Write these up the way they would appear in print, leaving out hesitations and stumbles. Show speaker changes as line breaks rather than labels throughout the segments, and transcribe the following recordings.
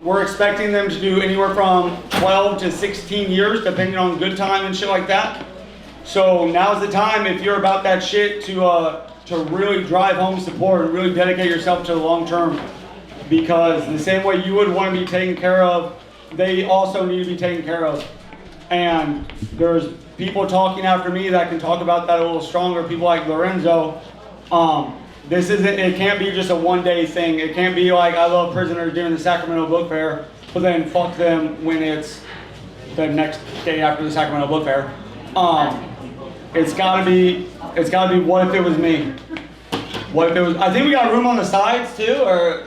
we're expecting them to do anywhere from 12 to 16 years, depending on good time and shit like that. So now's the time, if you're about that shit, to really drive home support and really dedicate yourself to the long term. Because the same way you would want to be taken care of, they also need to be taken care of. And there's people talking after me that can talk about that a little stronger, people like Lorenzo. This isn't, it can't be just a one-day thing. It can't be like, I love prisoners during the Sacramento Book Fair, but then fuck them when it's the next day after the Sacramento Book Fair. It's gotta be what if it was me? What if it was, I think we got room on the sides too, or?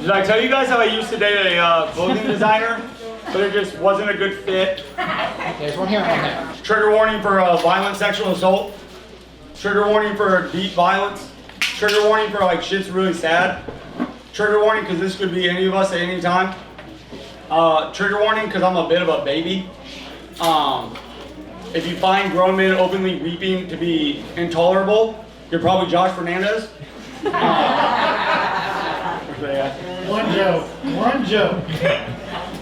Did I tell you guys how I used to date a clothing designer, but it just wasn't a good fit?
There's one here and one there.
Trigger warning for violent sexual assault. Trigger warning for deep violence. Trigger warning for like shit's really sad. Trigger warning because this could be any of us at any time. Trigger warning because I'm a bit of a baby. If you find grown men openly weeping to be intolerable, you're probably Josh Fernandez.
One joke.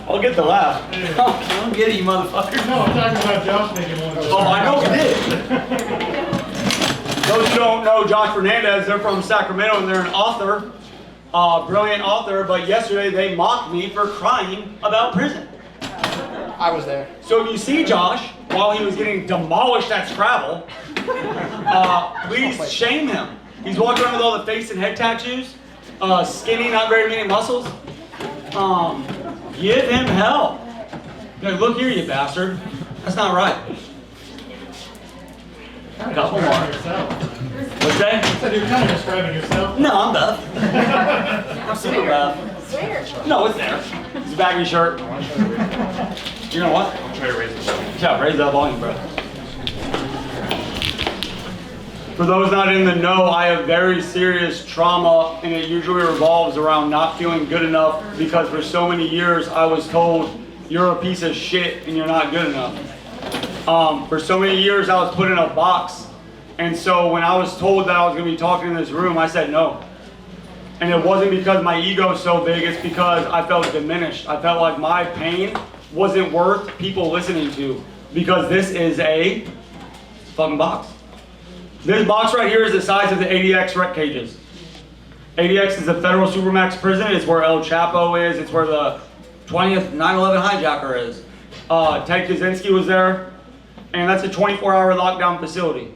I'll get the laugh. Don't get it, you motherfucker.
No, I'm talking about Josh making one joke.
Oh, I know he did. Those who don't know Josh Fernandez, they're from Sacramento and they're an author. Brilliant author, but yesterday they mocked me for crying about prison.
I was there.
So if you see Josh while he was getting demolished at Scrabble, please shame him. He's walking around with all the face and head tattoos, skinny, not very many muscles. Give him hell. Like, look here, you bastard. That's not right. Couple more. What's that?
You said you were kind of describing yourself.
No, I'm buff. I'm super buff. No, it's there. It's a baggy shirt. You know what?
I'll try to raise it up.
Yeah, raise that volume, bro. For those not in the know, I have very serious trauma, and it usually revolves around not feeling good enough because for so many years I was told, you're a piece of shit and you're not good enough. For so many years I was put in a box, and so when I was told that I was going to be talking in this room, I said no. And it wasn't because my ego is so big, it's because I felt diminished. I felt like my pain wasn't worth people listening to, because this is a fucking box. This box right here is the size of the ADX cages. ADX is a federal supermax prison. It's where El Chapo is. It's where the 20th 9/11 hijacker is. Ted Kaczynski was there. And that's a 24-hour lockdown facility.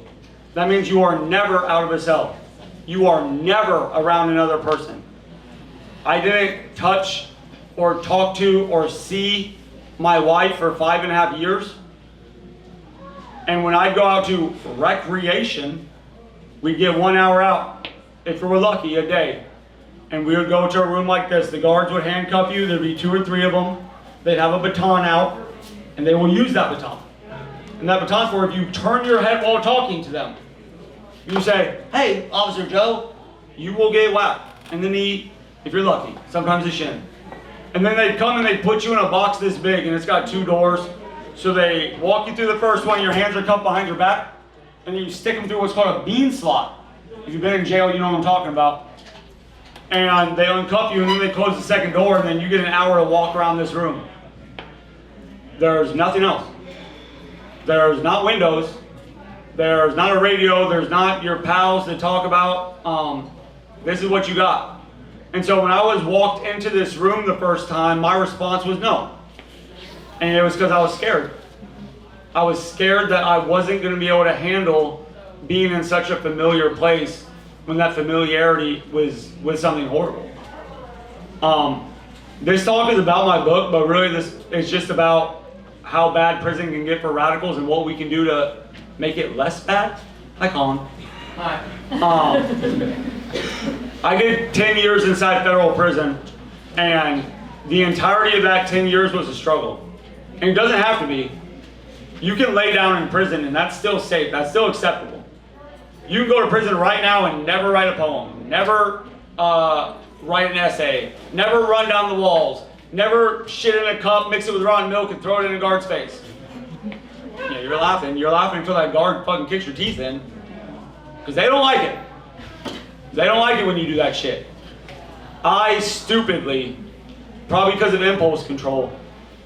That means you are never out of a cell. You are never around another person. I didn't touch or talk to or see my wife for 5.5 years. And when I'd go out to recreation, we'd get 1 hour out, if we were lucky, a day. And we would go to a room like this. The guards would handcuff you. There'd be 2 or 3 of them. They'd have a baton out, and they will use that baton. And that baton's for if you turn your head while talking to them. You say, hey, Officer Joe, you will get whacked in the knee, if you're lucky, sometimes the shin. And then they'd come and they'd put you in a box this big, and it's got 2 doors. So they walk you through the first one, your hands are cupped behind your back, and then you stick them through what's called a bean slot. If you've been in jail, you know what I'm talking about. And they uncuff you, and then they close the second door, and then you get an hour to walk around this room. There's nothing else. There's not windows. There's not a radio. There's not your pals to talk about. This is what you got. And so when I was walked into this room the first time, my response was no. And it was because I was scared. I was scared that I wasn't going to be able to handle being in such a familiar place when that familiarity was something horrible. This talk is about my book, but really this is just about how bad prison can get for radicals and what we can do to make it less bad. Hi, Colin.
Hi.
I did 10 years inside federal prison, and the entirety of that 10 years was a struggle. And it doesn't have to be. You can lay down in prison and that's still safe, that's still acceptable. You can go to prison right now and never write a poem, never write an essay, never run down the walls, never shit in a cup, mix it with rotten milk and throw it in a guard's face. Yeah, you're laughing until that guard fucking kicks your teeth in. because they don't like it. They don't like it when you do that shit. I stupidly, probably because of impulse control,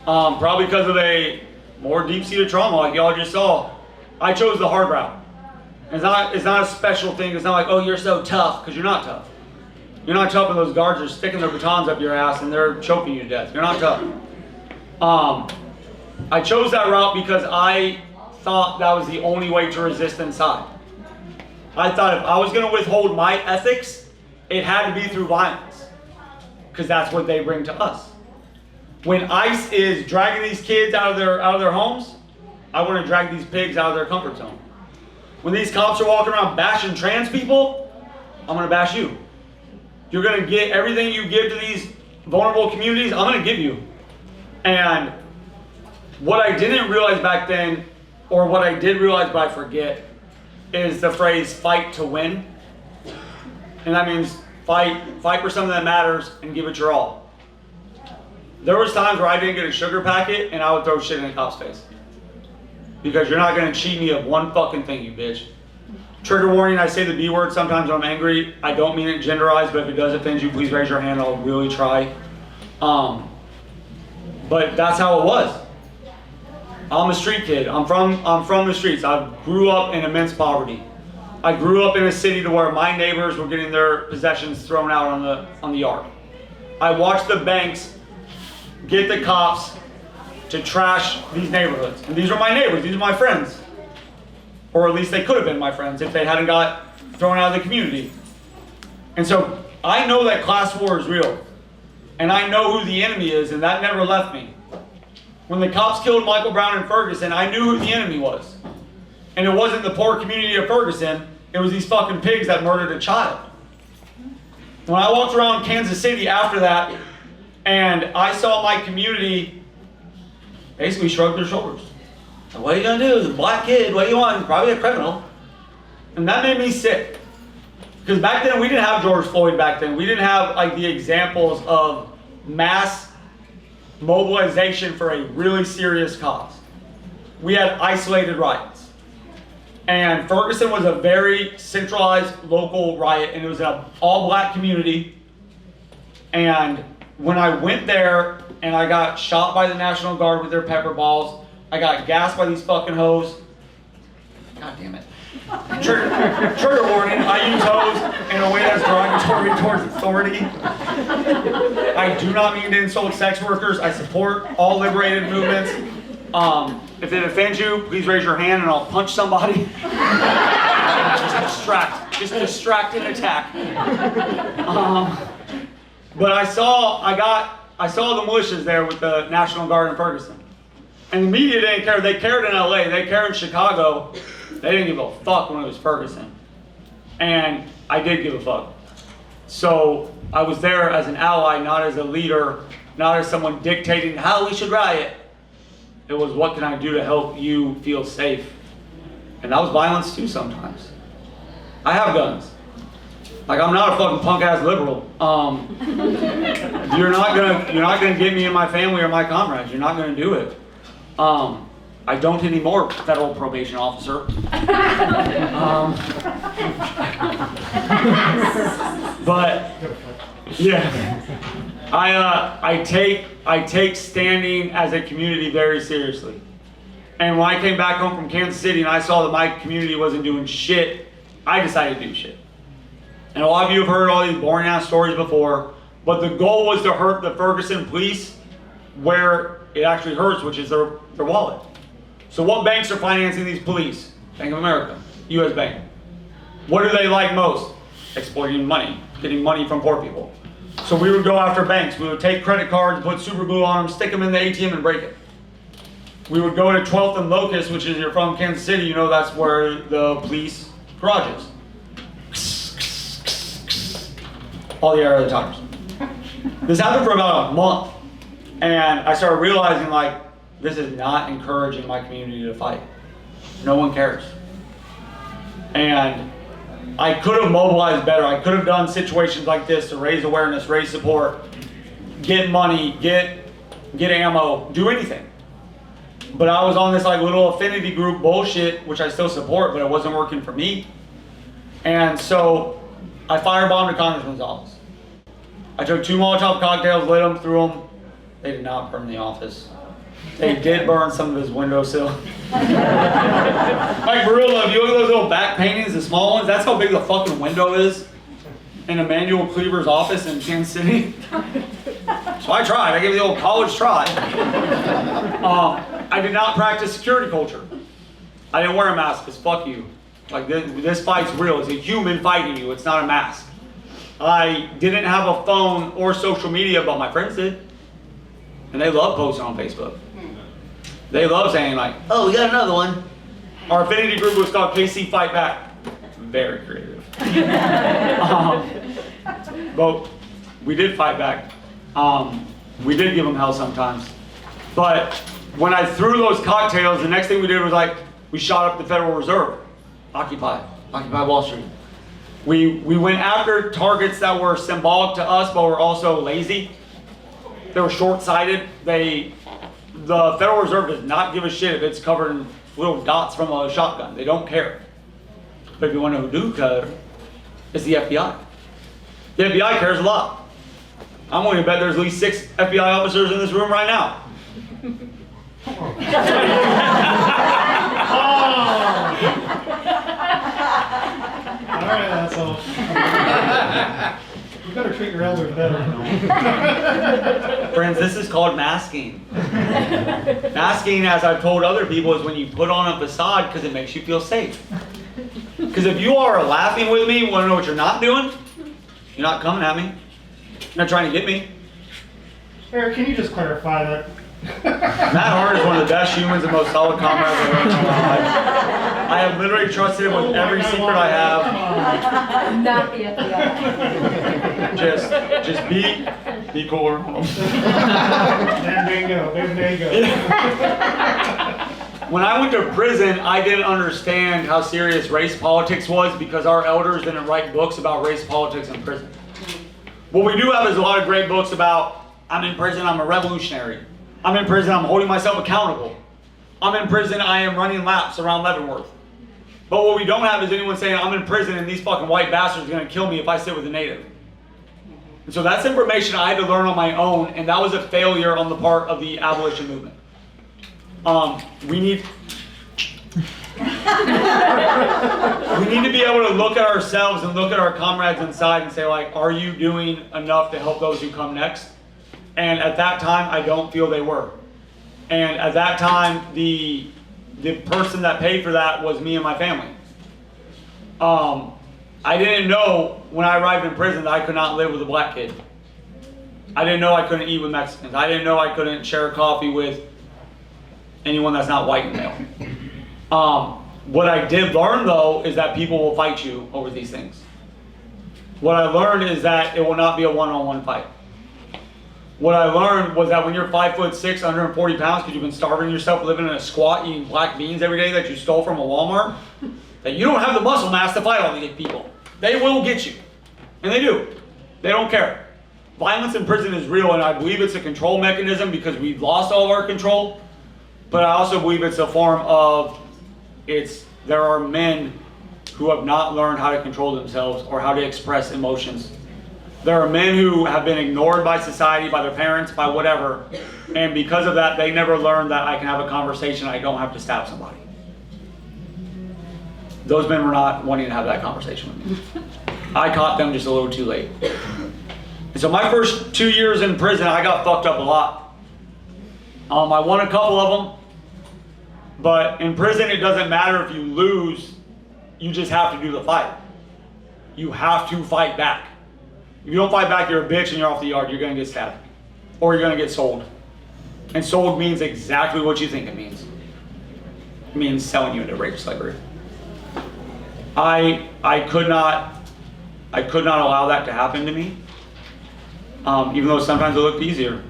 probably because of a more deep-seated trauma like y'all just saw, I chose the hard route. It's not a special thing. It's not like, oh, you're so tough, because you're not tough. You're not tough when those guards are sticking their batons up your ass and they're choking you to death. You're not tough. I chose that route because I thought that was the only way to resist inside. I thought if I was going to withhold my ethics, it had to be through violence, because that's what they bring to us. When ICE is dragging these kids out of their homes, I want to drag these pigs out of their comfort zone. When these cops are walking around bashing trans people, I'm going to bash you. You're going to get everything you give to these vulnerable communities, I'm going to give you. And what I didn't realize back then, or what I did realize but I forget, is the phrase fight to win. And that means fight for something that matters and give it your all. There was times where I didn't get a sugar packet and I would throw shit in a cop's face. Because you're not gonna cheat me of one fucking thing, you bitch. Trigger warning, I say the B word sometimes when I'm angry. I don't mean it genderized, but if it does offend you, please raise your hand, I'll really try. But that's how it was. I'm a street kid. I'm from the streets. I grew up in immense poverty. I grew up in a city to where my neighbors were getting their possessions thrown out on the yard. I watched the banks get the cops to trash these neighborhoods. And these are my neighbors, these are my friends. Or at least they could have been my friends if they hadn't got thrown out of the community. And so I know that class war is real. And I know who the enemy is, and that never left me. When the cops killed Michael Brown in Ferguson, I knew who the enemy was. And it wasn't the poor community of Ferguson, it was these fucking pigs that murdered a child. When I walked around Kansas City after that, and I saw my community basically shrug their shoulders. What are you gonna do? He's a black kid, what do you want? He's probably a criminal. And that made me sick. Because back then, we didn't have George Floyd back then. We didn't have like the examples of mass mobilization for a really serious cause. We had isolated riots. And Ferguson was a very centralized local riot, and it was an all-black community. And when I went there and I got shot by the National Guard with their pepper balls, I got gassed by these fucking hoes. God damn it. Trigger warning, I use hoes in a way that's derogatory towards authority. I do not mean to insult sex workers. I support all liberated movements. If it offends you, please raise your hand and I'll punch somebody. Just distract and attack. But I saw the militias there with the National Guard in Ferguson. And the media didn't care. They cared in LA, they cared in Chicago. They didn't give a fuck when it was Ferguson. And I did give a fuck. So I was there as an ally, not as a leader, not as someone dictating how we should riot. It was, what can I do to help you feel safe? And that was violence too sometimes. I have guns. Like, I'm not a fucking punk ass liberal. You're not gonna get me and my family or my comrades. You're not gonna do it. I don't anymore, federal probation officer. But yeah, I take standing as a community very seriously. And when I came back home from Kansas City and I saw that my community wasn't doing shit, I decided to do shit. And a lot of you have heard all these boring ass stories before, but the goal was to hurt the Ferguson police where it actually hurts, which is their wallet. So what banks are financing these police? Bank of America, US Bank. What do they like most? Exploiting money, getting money from poor people. So we would go after banks. We would take credit cards, put super glue on them, stick them in the ATM and break it. We would go to 12th and Locust, which is, you're from Kansas City, you know that's where the police garage is. All the air of the tires. This happened for about a month. And I started realizing, like, this is not encouraging my community to fight. No one cares. And I could have mobilized better. I could have done situations like this to raise awareness, raise support, get money, get ammo, do anything. But I was on this like little affinity group bullshit, which I still support, but it wasn't working for me. And so I firebombed a congressman's office. I took 2 Molotov cocktails, lit them, threw them. They did not burn the office. They did burn some of his windowsill. Like, for real though, if you look at those little back paintings, the small ones, that's how big the fucking window is in Emmanuel Cleaver's office in Kansas City. So I tried. I gave it the old college try. I did not practice security culture. I didn't wear a mask because fuck you. Like, this fight's real. It's a human fighting you. It's not a mask. I didn't have a phone or social media, but my friends did. And they love posting on Facebook. They love saying like, oh, we got another one. Our affinity group was called KC Fight Back. Very creative. But we did fight back. We did give them hell sometimes. But when I threw those cocktails, the next thing we did was like, we shot up the Federal Reserve. Occupy Wall Street. We went after targets that were symbolic to us, but were also lazy. They were short-sighted. The Federal Reserve does not give a shit if it's covered in little dots from a shotgun. They don't care. But if you want to know who do care, it's the FBI. The FBI cares a lot. I'm willing to bet there's at least 6 FBI officers in this room right now.
Alright, asshole. You better treat your elders better.
Friends, this is called masking. Masking, as I've told other people, is when you put on a facade because it makes you feel safe. Because if you are laughing with me, want to know what you're not doing? You're not coming at me. You're not trying to get me.
Eric, can you just clarify that?
Matt Hart is one of the best humans and most solid comrades I've ever met in my life. I have literally trusted him with every secret I have.
Not the FBI.
Just be cooler.
There you go.
When I went to prison, I didn't understand how serious race politics was because our elders didn't write books about race politics in prison. What we do have is a lot of great books about, I'm in prison, I'm a revolutionary. I'm in prison, I'm holding myself accountable. I'm in prison, I am running laps around Leavenworth. But what we don't have is anyone saying, I'm in prison and these fucking white bastards are gonna kill me if I sit with a native. And so that's information I had to learn on my own, and that was a failure on the part of the abolition movement. We need to be able to look at ourselves and look at our comrades inside and say, like, are you doing enough to help those who come next? And at that time, I don't feel they were. And at that time, the person that paid for that was me and my family. I didn't know when I arrived in prison that I could not live with a black kid. I didn't know I couldn't eat with Mexicans. I didn't know I couldn't share coffee with anyone that's not white and male. What I did learn, though, is that people will fight you over these things. What I learned is that it will not be a one-on-one fight. What I learned was that when you're 5'6", 140 pounds, because you've been starving yourself, living in a squat, eating black beans every day that you stole from a Walmart, that you don't have the muscle mass to fight all these people. They will get you. And they do. They don't care. Violence in prison is real, and I believe it's a control mechanism because we've lost all of our control. But I also believe it's a form of, there are men who have not learned how to control themselves or how to express emotions. There are men who have been ignored by society, by their parents, by whatever, and because of that, they never learned that I can have a conversation, I don't have to stab somebody. Those men were not wanting to have that conversation with me. I caught them just a little too late. And so my first 2 years in prison, I got fucked up a lot. I won a couple of them, but in prison, it doesn't matter if you lose, you just have to do the fight. You have to fight back. If you don't fight back, you're a bitch and you're off the yard. You're going to get stabbed. Or you're going to get sold. And sold means exactly what you think it means. It means selling you into rape slavery. I could not allow that to happen to me. Even though sometimes it looked easier.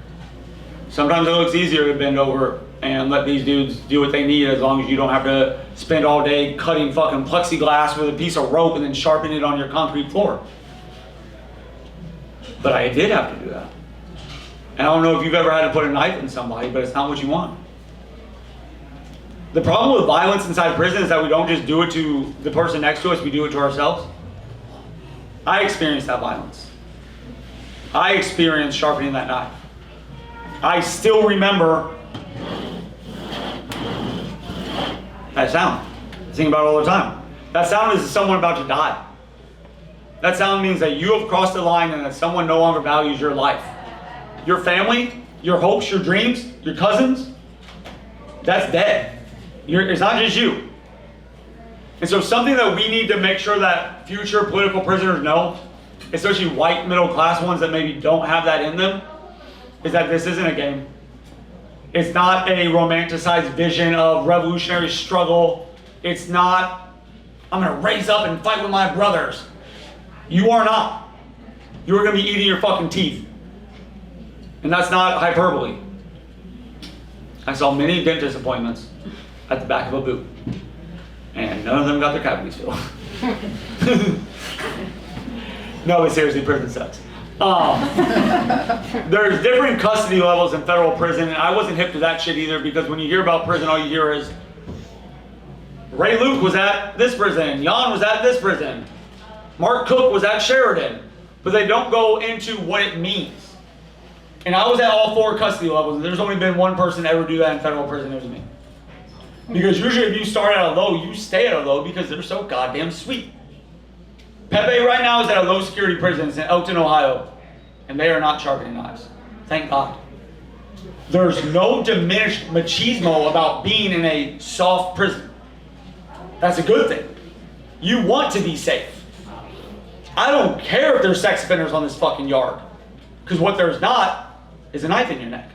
Sometimes it looks easier to bend over and let these dudes do what they need as long as you don't have to spend all day cutting fucking plexiglass with a piece of rope and then sharpening it on your concrete floor. But I did have to do that. And I don't know if you've ever had to put a knife in somebody, but it's not what you want. The problem with violence inside prison is that we don't just do it to the person next to us, we do it to ourselves. I experienced that violence. I experienced sharpening that knife. I still remember that sound. I think about it all the time. That sound is someone about to die. That sound means that you have crossed the line and that someone no longer values your life. Your family, your hopes, your dreams, your cousins, that's dead. It's not just you. And so something that we need to make sure that future political prisoners know, especially white middle class ones that maybe don't have that in them, is that this isn't a game. It's not a romanticized vision of revolutionary struggle. It's not, I'm gonna raise up and fight with my brothers. You are not. You are gonna be eating your fucking teeth. And that's not hyperbole. I saw many dentist appointments at the back of a boot. And none of them got their cavities filled. No, but seriously, prison sucks. There's different custody levels in federal prison, and I wasn't hip to that shit either, because when you hear about prison, all you hear is, Ray Luke was at this prison, Jan was at this prison, Mark Cook was at Sheridan, but they don't go into what it means. And I was at all 4 custody levels, and there's only been one person to ever do that in federal prison, it was me. Because usually if you start at a low, you stay at a low because they're so goddamn sweet. Pepe right now is at a low security prison in Elkton, Ohio, and they are not sharpening knives. Thank God. There's no diminished machismo about being in a soft prison. That's a good thing. You want to be safe. I don't care if there's sex offenders on this fucking yard, because what there's not is a knife in your neck.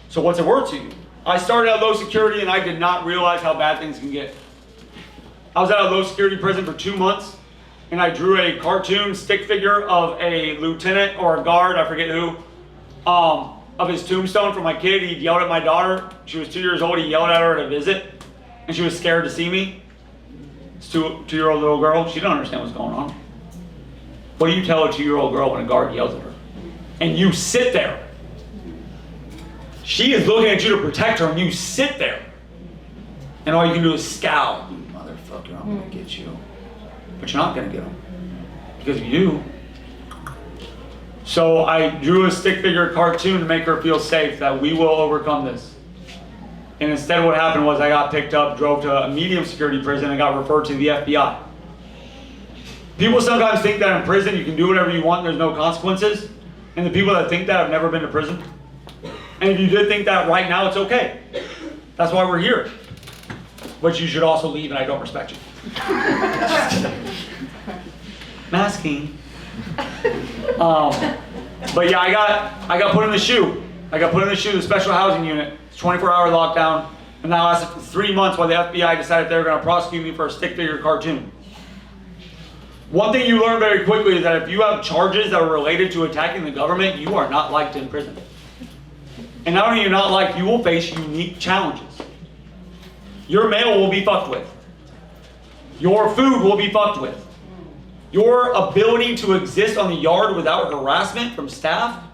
So what's it worth to you? I started at low security and I did not realize how bad things can get. I was at a low security prison for 2 months, and I drew a cartoon stick figure of a lieutenant or a guard, I forget who, of his tombstone for my kid. He yelled at my daughter. She was 2 years old. He yelled at her at a visit, and she was scared to see me. It's a 2-year-old little girl. She don't understand what's going on. What do you tell a 2-year-old girl when a guard yells at her? And you sit there. She is looking at you to protect her, and you sit there. And all you can do is scowl. You motherfucker, I'm gonna get you. But you're not gonna get them. Because of you. So I drew a stick figure cartoon to make her feel safe, that we will overcome this. And instead what happened was I got picked up, drove to a medium security prison, and got referred to the FBI. People sometimes think that in prison you can do whatever you want and there's no consequences. And the people that think that have never been to prison. And if you did think that right now, it's okay. That's why we're here. But you should also leave, and I don't respect you. Masking. But yeah, I got put in the SHU. I got put in the SHU, the special housing unit. It's 24-hour lockdown. And that lasted for 3 months while the FBI decided they were going to prosecute me for a stick figure cartoon. One thing you learn very quickly is that if you have charges that are related to attacking the government, you are not liked in prison. And not only are you not liked, you will face unique challenges. Your mail will be fucked with. Your food will be fucked with. Your ability to exist on the yard without harassment from staff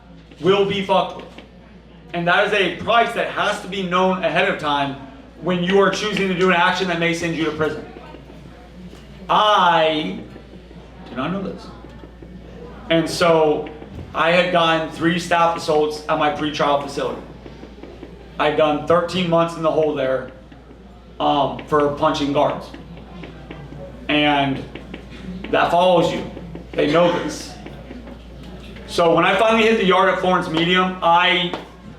will be fucked with. And that is a price that has to be known ahead of time when you are choosing to do an action that may send you to prison. I did not know this. And so I had gotten 3 staff assaults at my pretrial facility. I'd done 13 months in the hole there for punching guards. And that follows you. They know this. So when I finally hit the yard at Florence Medium, I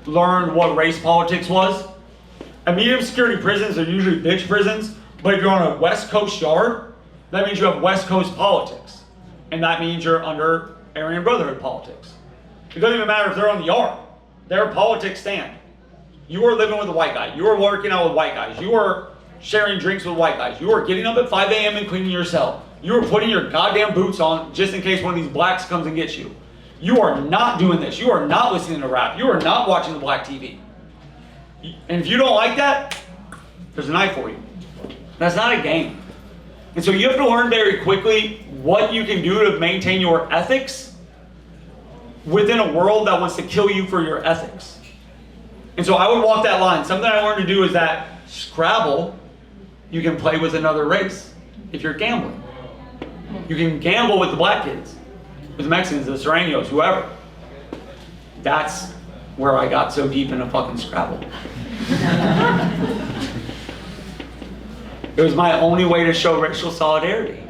learned what race politics was. At medium security prisons, they're usually bitch prisons, but if you're on a West Coast yard, that means you have West Coast politics. And that means you're under Aryan Brotherhood politics. It doesn't even matter if they're on the yard. Their politics stand. You are living with a white guy. You are working out with white guys. You are sharing drinks with white guys. You are getting up at 5 a.m. and cleaning your cell. You are putting your goddamn boots on just in case one of these blacks comes and gets you. You are not doing this. You are not listening to rap. You are not watching the black TV. And if you don't like that, there's a knife for you. That's not a game. And so you have to learn very quickly what you can do to maintain your ethics within a world that wants to kill you for your ethics. And so I would walk that line. Something I learned to do is that Scrabble, you can play with another race if you're gambling. You can gamble with the black kids, with the Mexicans, the Serranos, whoever. That's where I got so deep into fucking Scrabble. It was my only way to show racial solidarity.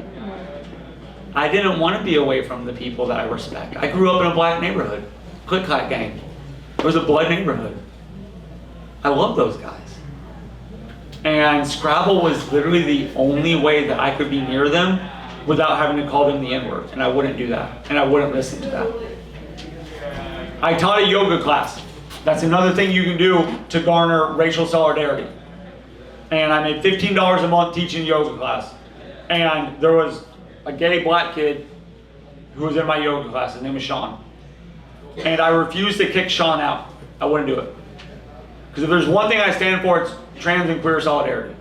I didn't want to be away from the people that I respect. I grew up in a black neighborhood, click-clack gang. It was a blood neighborhood. I love those guys. And Scrabble was literally the only way that I could be near them without having to call them the N-word. And I wouldn't do that. And I wouldn't listen to that. I taught a yoga class. That's another thing you can do to garner racial solidarity. And I made $15 a month teaching yoga class. And there was a gay black kid who was in my yoga class. His name was Sean. And I refused to kick Sean out. I wouldn't do it. Because if there's one thing I stand for, it's trans and queer solidarity.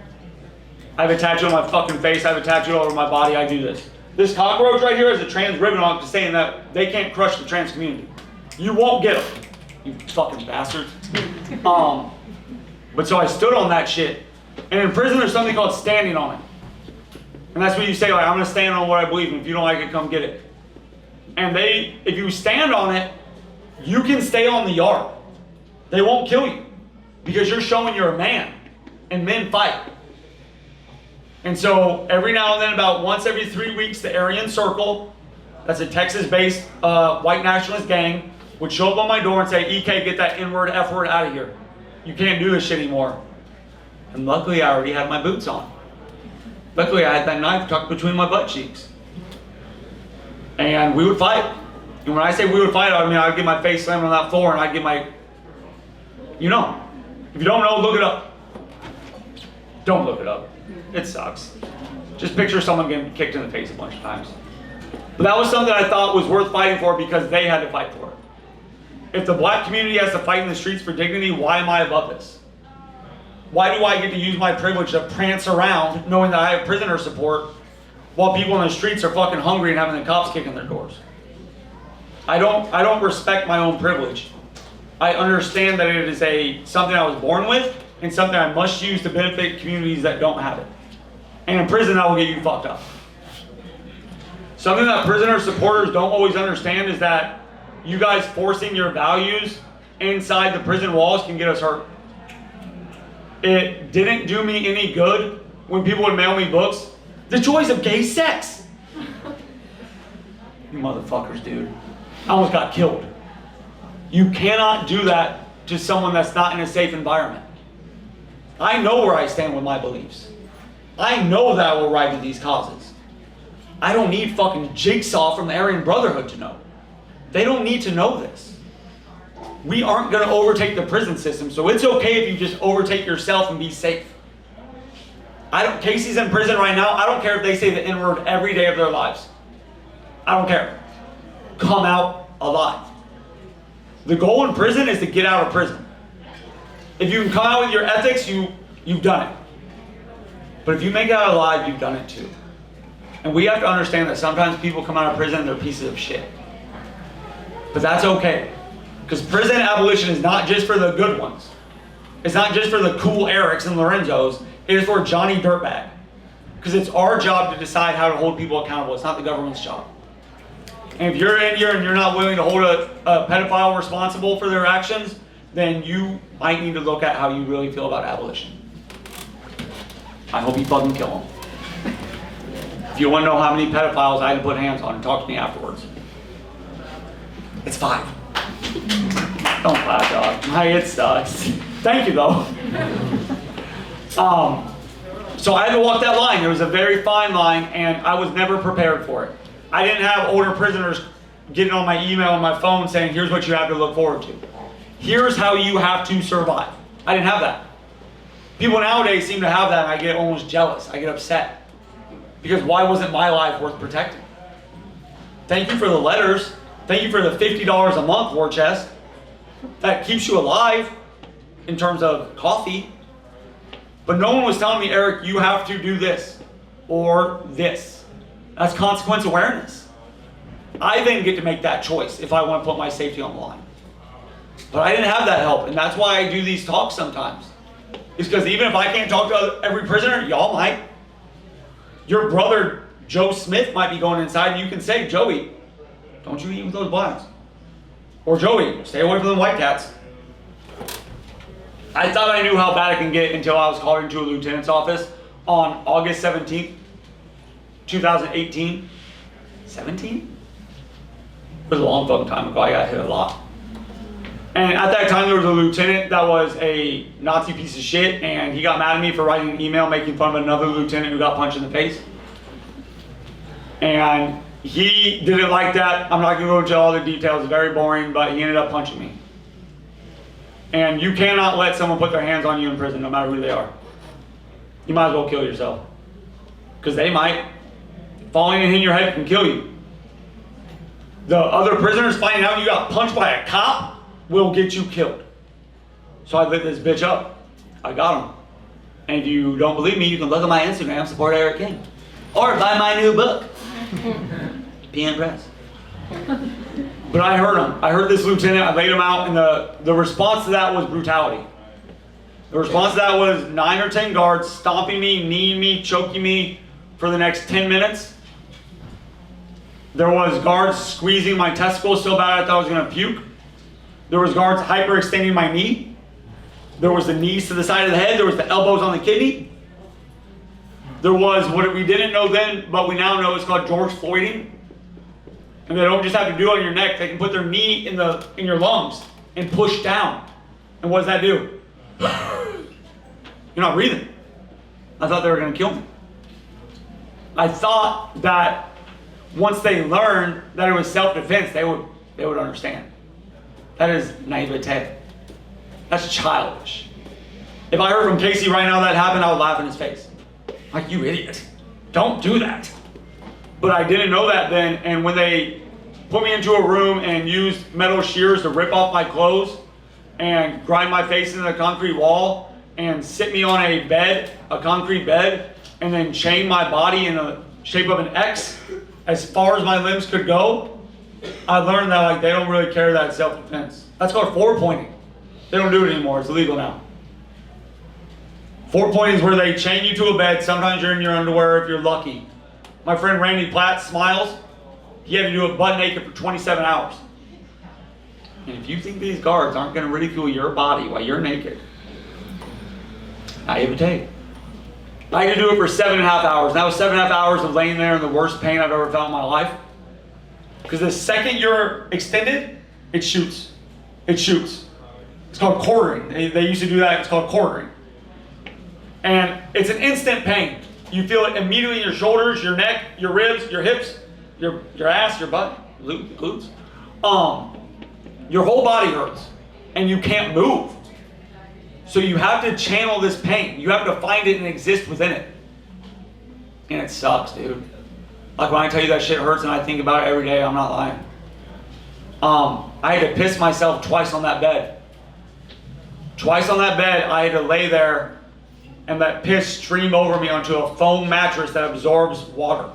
I have a tattoo on my fucking face. I have a tattoo all over my body. I do this. This cockroach right here is a trans ribbon on it, just saying that they can't crush the trans community. You won't get them, you fucking bastards. But so I stood on that shit. And in prison, there's something called standing on it. And that's what you say, like, I'm gonna stand on what I believe in. If you don't like it, come get it. And if you stand on it, you can stay on the yard. They won't kill you because you're showing you're a man, and men fight. And so every now and then, about once every 3 weeks, the Aryan Circle, that's a Texas-based white nationalist gang, would show up on my door and say, EK, get that N-word, F-word out of here. You can't do this shit anymore. And luckily, I already had my boots on. Luckily, I had that knife tucked between my butt cheeks. And we would fight. And when I say we would fight, I mean I'd get my face slammed on that floor and I'd get my, you know. If you don't know, look it up. Don't look it up. It sucks. Just picture someone getting kicked in the face a bunch of times. But that was something I thought was worth fighting for because they had to fight for it. If the black community has to fight in the streets for dignity, why am I above this? Why do I get to use my privilege to prance around knowing that I have prisoner support while people in the streets are fucking hungry and having the cops kick in their doors? I don't respect my own privilege. I understand that it is something I was born with and something I must use to benefit communities that don't have it. And in prison, that will get you fucked up. Something that prisoner supporters don't always understand is that you guys forcing your values inside the prison walls can get us hurt. It didn't do me any good when people would mail me books. The Joys of Gay Sex. You motherfuckers, dude. I almost got killed. You cannot do that to someone that's not in a safe environment. I know where I stand with my beliefs. I know that I will ride to these causes. I don't need fucking Jigsaw from the Aryan Brotherhood to know. They don't need to know this. We aren't going to overtake the prison system, so it's okay if you just overtake yourself and be safe. Casey's in prison right now. I don't care if they say the N-word every day of their lives. I don't care. Come out alive. The goal in prison is to get out of prison. If you can come out with your ethics, you've done it. But if you make it out alive, you've done it too. And we have to understand that sometimes people come out of prison and they're pieces of shit. But that's okay. Because prison abolition is not just for the good ones. It's not just for the cool Erics and Lorenzos. It is for Johnny Dirtbag. Because it's our job to decide how to hold people accountable. It's not the government's job. And if you're in here and you're not willing to hold a pedophile responsible for their actions, then you might need to look at how you really feel about abolition. I hope you fucking kill them. If you want to know how many pedophiles I had to put hands on, talk to me afterwards. It's 5. Don't clap, dog. Hey, it sucks. Thank you, though. So I had to walk that line. It was a very fine line, and I was never prepared for it. I didn't have older prisoners getting on my email and my phone saying, here's what you have to look forward to. Here's how you have to survive. I didn't have that. People nowadays seem to have that, and I get almost jealous. I get upset. Because why wasn't my life worth protecting? Thank you for the letters. Thank you for the $50 a month, War Chest. That keeps you alive in terms of coffee. But no one was telling me, Eric, you have to do this or this. That's consequence awareness. I then get to make that choice if I want to put my safety on the line. But I didn't have that help, and that's why I do these talks sometimes. It's because even if I can't talk to every prisoner, y'all might. Your brother Joe Smith might be going inside and you can say, Joey, don't you eat with those blacks. Or Joey, stay away from the white cats. I thought I knew how bad it can get until I was called into a lieutenant's office on August 17th, 2018. 17? It was a long fucking time ago. I got hit a lot. And at that time, there was a lieutenant that was a Nazi piece of shit, and he got mad at me for writing an email making fun of another lieutenant who got punched in the face. And he didn't like that. I'm not going to go into all the details. It's very boring, but he ended up punching me. And you cannot let someone put their hands on you in prison, no matter who they are. You might as well kill yourself. Because they might. Falling and hitting your head can kill you. The other prisoners finding out you got punched by a cop will get you killed. So I lit this bitch up. I got him. And if you don't believe me, you can look at my Instagram, support Eric King. Or buy my new book. PM Press. But I heard him. I heard this lieutenant. I laid him out, and the response to that was brutality. The response to that was 9 or 10 guards stomping me, kneeing me, choking me for the next 10 minutes. There was guards squeezing my testicles so bad I thought I was going to puke. There was guards hyperextending my knee. There was the knees to the side of the head. There was the elbows on the kidney. There was what we didn't know then, but we now know it's called George Floyding. And they don't just have to do it on your neck. They can put their knee in your lungs and push down. And what does that do? You're not breathing. I thought they were going to kill me. I thought that once they learned that it was self-defense, they would understand. That is naivete. That's childish. If I heard from Casey right now that happened, I would laugh in his face. Like, you idiot. Don't do that. But I didn't know that then, and when they put me into a room and used metal shears to rip off my clothes and grind my face into the concrete wall and sit me on a bed, a concrete bed, and then chain my body in the shape of an X as far as my limbs could go, I learned that like they don't really care that it's self-defense. That's called four-pointing. They don't do it anymore. It's illegal now. Four-pointing is where they chain you to a bed. Sometimes you're in your underwear if you're lucky. My friend Randy Platt smiles. He had to do it butt naked for 27 hours. And if you think these guards aren't going to ridicule your body while you're naked, naivete. I had to do it for 7.5 hours. And that was 7.5 hours of laying there in the worst pain I've ever felt in my life. Because the second you're extended, it shoots. It shoots. It's called quartering. They used to do that. It's called quartering. And it's an instant pain. You feel it immediately in your shoulders, your neck, your ribs, your hips, your ass, your butt, glutes. Your whole body hurts. And you can't move. So you have to channel this pain. You have to find it and exist within it. And it sucks, dude. Like when I tell you that shit hurts and I think about it every day, I'm not lying. I had to piss myself twice on that bed. Twice on that bed, I had to lay there and that piss stream over me onto a foam mattress that absorbs water.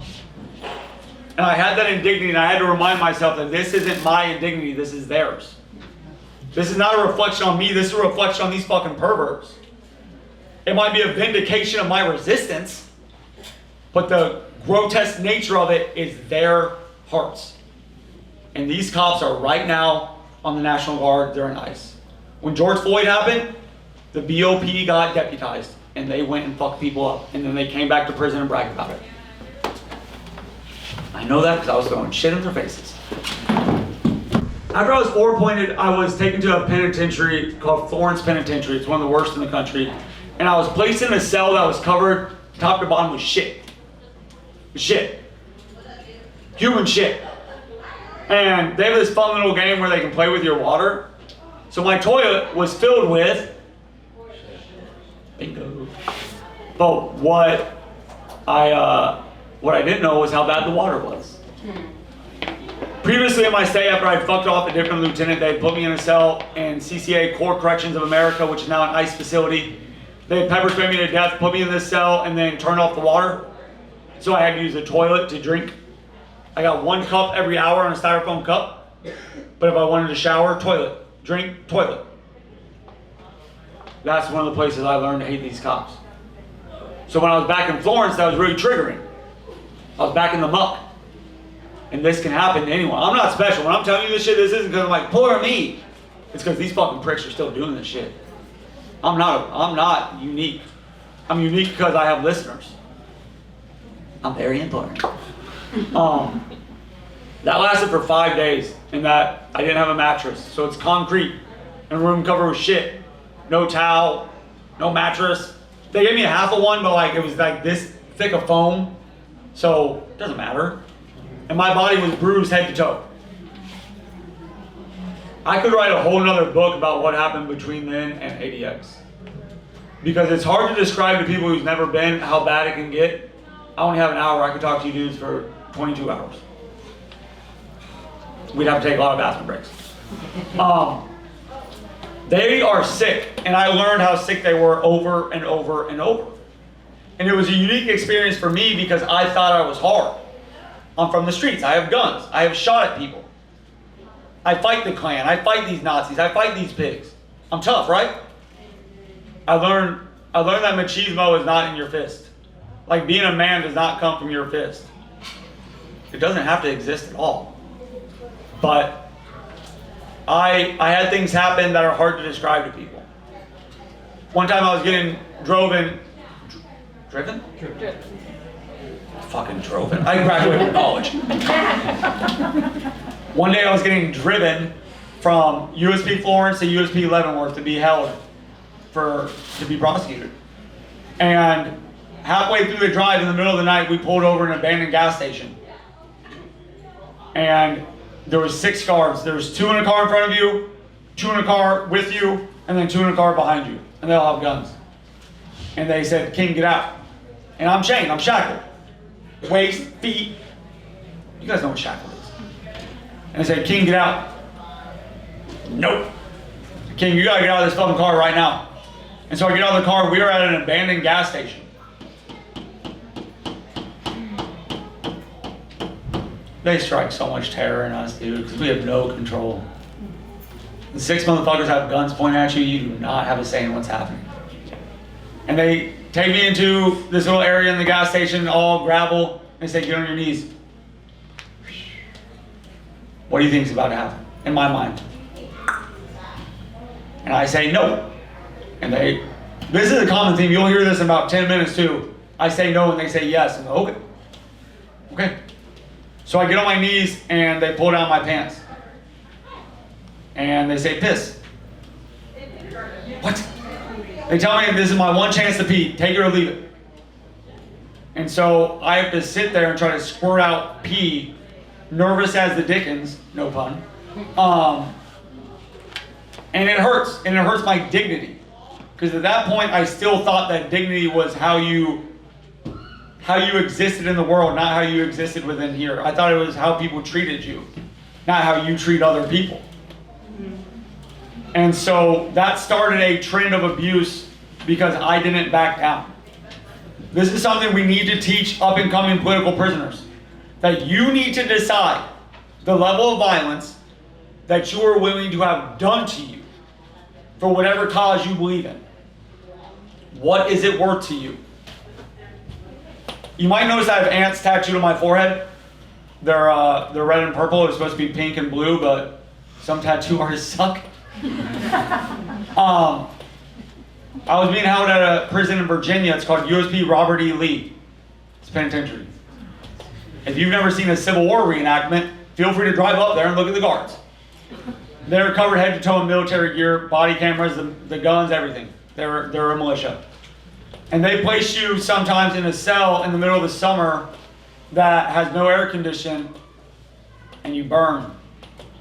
And I had that indignity and I had to remind myself that this isn't my indignity, this is theirs. This is not a reflection on me, this is a reflection on these fucking perverts. It might be a vindication of my resistance, but the grotesque nature of it is their hearts. And these cops are right now on the National Guard, they're in ICE. When George Floyd happened, the BOP got deputized and they went and fucked people up. And then they came back to prison and bragged about it. I know that because I was throwing shit in their faces. After I was four-pointed, I was taken to a penitentiary called Florence Penitentiary. It's one of the worst in the country. And I was placed in a cell that was covered top to bottom with shit. Shit. Human shit. And they have this fun little game where they can play with your water. So my toilet was filled with bingo. But what I didn't know was how bad the water was. Previously in my stay, after I fucked off a different lieutenant, they put me in a cell in CCA, Core Corrections of America, which is now an ICE facility. They pepper sprayed me to death, put me in this cell, and then turned off the water. So I had to use the toilet to drink. I got 1 cup every hour on a styrofoam cup. But if I wanted to shower, toilet. Drink, toilet. That's one of the places I learned to hate these cops. So when I was back in Florence, that was really triggering. I was back in the muck. And this can happen to anyone. I'm not special. When I'm telling you this shit, this isn't because I'm like, poor me. It's because these fucking pricks are still doing this shit. I'm not unique. I'm unique because I have listeners. I'm very important. That lasted for 5 days, and that I didn't have a mattress. So it's concrete and a room covered with shit. No towel, no mattress. They gave me a half of one, but like it was like this thick of foam. So it doesn't matter. And my body was bruised head to toe. I could write a whole nother book about what happened between then and ADX. Because it's hard to describe to people who's never been how bad it can get. I only have an hour. I could talk to you dudes for 22 hours. We'd have to take a lot of bathroom breaks. They are sick, and I learned how sick they were over and over and over. And it was a unique experience for me because I thought I was hard. I'm from the streets. I have guns. I have shot at people. I fight the Klan. I fight these Nazis. I fight these pigs. I'm tough, right? I learned that machismo is not in your fist. Like being a man does not come from your fist. It doesn't have to exist at all. But I had things happen that are hard to describe to people. One time I was getting driven? Fucking driven. I graduated from college. One day I was getting driven from FCI-Florence to USP Leavenworth to be held to be prosecuted. And halfway through the drive in the middle of the night, we pulled over an abandoned gas station. And there was 6 guards. There was 2 in a car in front of you, 2 in a car with you, and then 2 in a car behind you. And they all have guns. And they said, "King, get out." And I'm chained, I'm shackled. Waist, feet. You guys know what shackled is. And they said, "King, get out." Nope. "King, you gotta get out of this fucking car right now." And so I get out of the car. We were at an abandoned gas station. They strike so much terror in us, dude, because we have no control. The 6 motherfuckers have guns pointing at you. You do not have a say in what's happening. And they take me into this little area in the gas station, all gravel, and say, "Get on your knees." What do you think is about to happen? In my mind. And I say no. And this is a common theme. You'll hear this in about 10 minutes too. I say no and they say yes. And okay. Okay. So I get on my knees and they pull down my pants. And they say, "Piss." What? They tell me this is my one chance to pee. Take it or leave it. And so I have to sit there and try to squirt out pee, nervous as the dickens, no pun. And it hurts. And it hurts my dignity. Because at that point, I still thought that dignity was how you existed in the world, not how you existed within here. I thought it was how people treated you, not how you treat other people. And so that started a trend of abuse because I didn't back down. This is something we need to teach up-and-coming political prisoners. That you need to decide the level of violence that you are willing to have done to you for whatever cause you believe in. What is it worth to you? You might notice I have ants tattooed on my forehead. They're red and purple. It's supposed to be pink and blue, but some tattoo artists suck. I was being held at a prison in Virginia. It's called USP Robert E. Lee. It's penitentiary. If you've never seen a Civil War reenactment, feel free to drive up there and look at the guards. They're covered head to toe in military gear, body cameras, the guns, everything. They're a militia. And they place you sometimes in a cell in the middle of the summer that has no air condition, and you burn.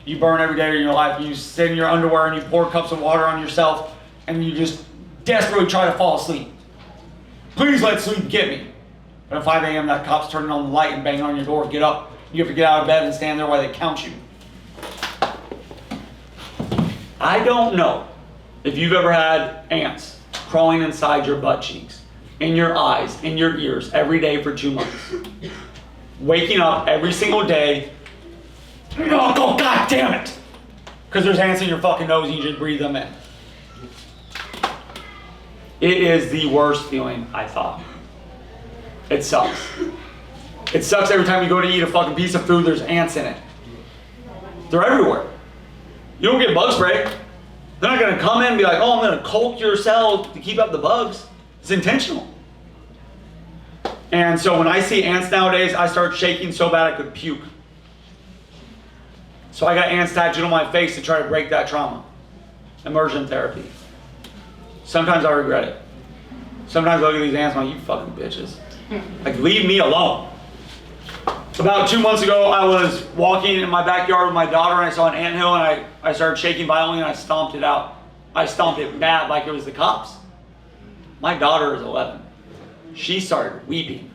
You burn every day of your life. You sit in your underwear and you pour cups of water on yourself, and you just desperately try to fall asleep. Please let sleep get me. But at 5 a.m., that cop's turning on the light and banging on your door. Get up. You have to get out of bed and stand there while they count you. I don't know if you've ever had ants crawling inside your butt cheeks, in your eyes, in your ears, every day for 2 months. Waking up every single day, oh, God damn it! Because there's ants in your fucking nose and you just breathe them in. It is the worst feeling, I thought. It sucks. It sucks every time you go to eat a fucking piece of food, there's ants in it. They're everywhere. You don't get bug spray. They're not gonna come in and be like, oh, I'm gonna caulk your cell to keep up the bugs. It's intentional. And so when I see ants nowadays, I start shaking so bad I could puke. So I got ants tattooed on my face to try to break that trauma. Immersion therapy. Sometimes I regret it. Sometimes I look at these ants and I'm like, you fucking bitches. Like, leave me alone. About 2 months ago, I was walking in my backyard with my daughter and I saw an anthill and I started shaking violently and I stomped it out. I stomped it bad like it was the cops. My daughter is 11. She started weeping.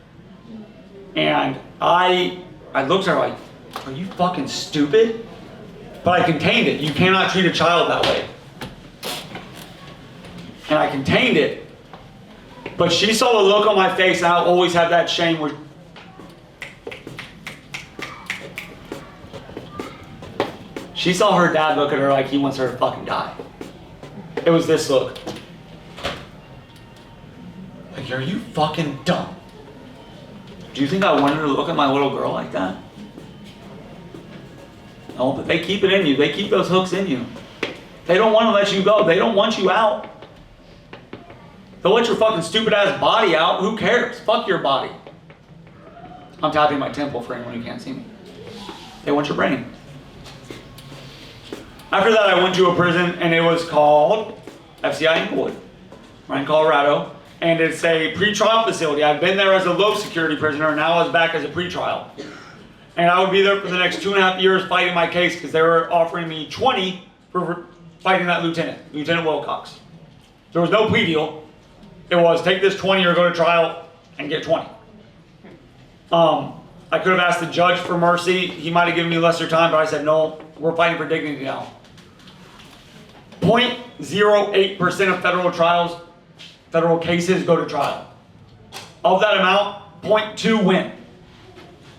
And I looked at her like, are you fucking stupid? But I contained it. You cannot treat a child that way. And I contained it. But she saw the look on my face and I always have that shame where she saw her dad look at her like he wants her to fucking die. It was this look. Like, are you fucking dumb? Do you think I wanted to look at my little girl like that? No, but they keep it in you. They keep those hooks in you. They don't want to let you go. They don't want you out. They'll let your fucking stupid ass body out. Who cares? Fuck your body. I'm tapping my temple for anyone who can't see me. They want your brain. After that, I went to a prison, and it was called FCI-Florence, right in Colorado, and it's a pretrial facility. I've been there as a low security prisoner, and now I was back as a pretrial. And I would be there for the next 2.5 years fighting my case because they were offering me 20 for fighting that Lieutenant Wilcox. There was no plea deal. It was take this 20 or go to trial and get 20. I could have asked the judge for mercy. He might have given me lesser time, but I said, no, we're fighting for dignity now. 0.08% of federal cases go to trial. Of that amount, 0.2 win.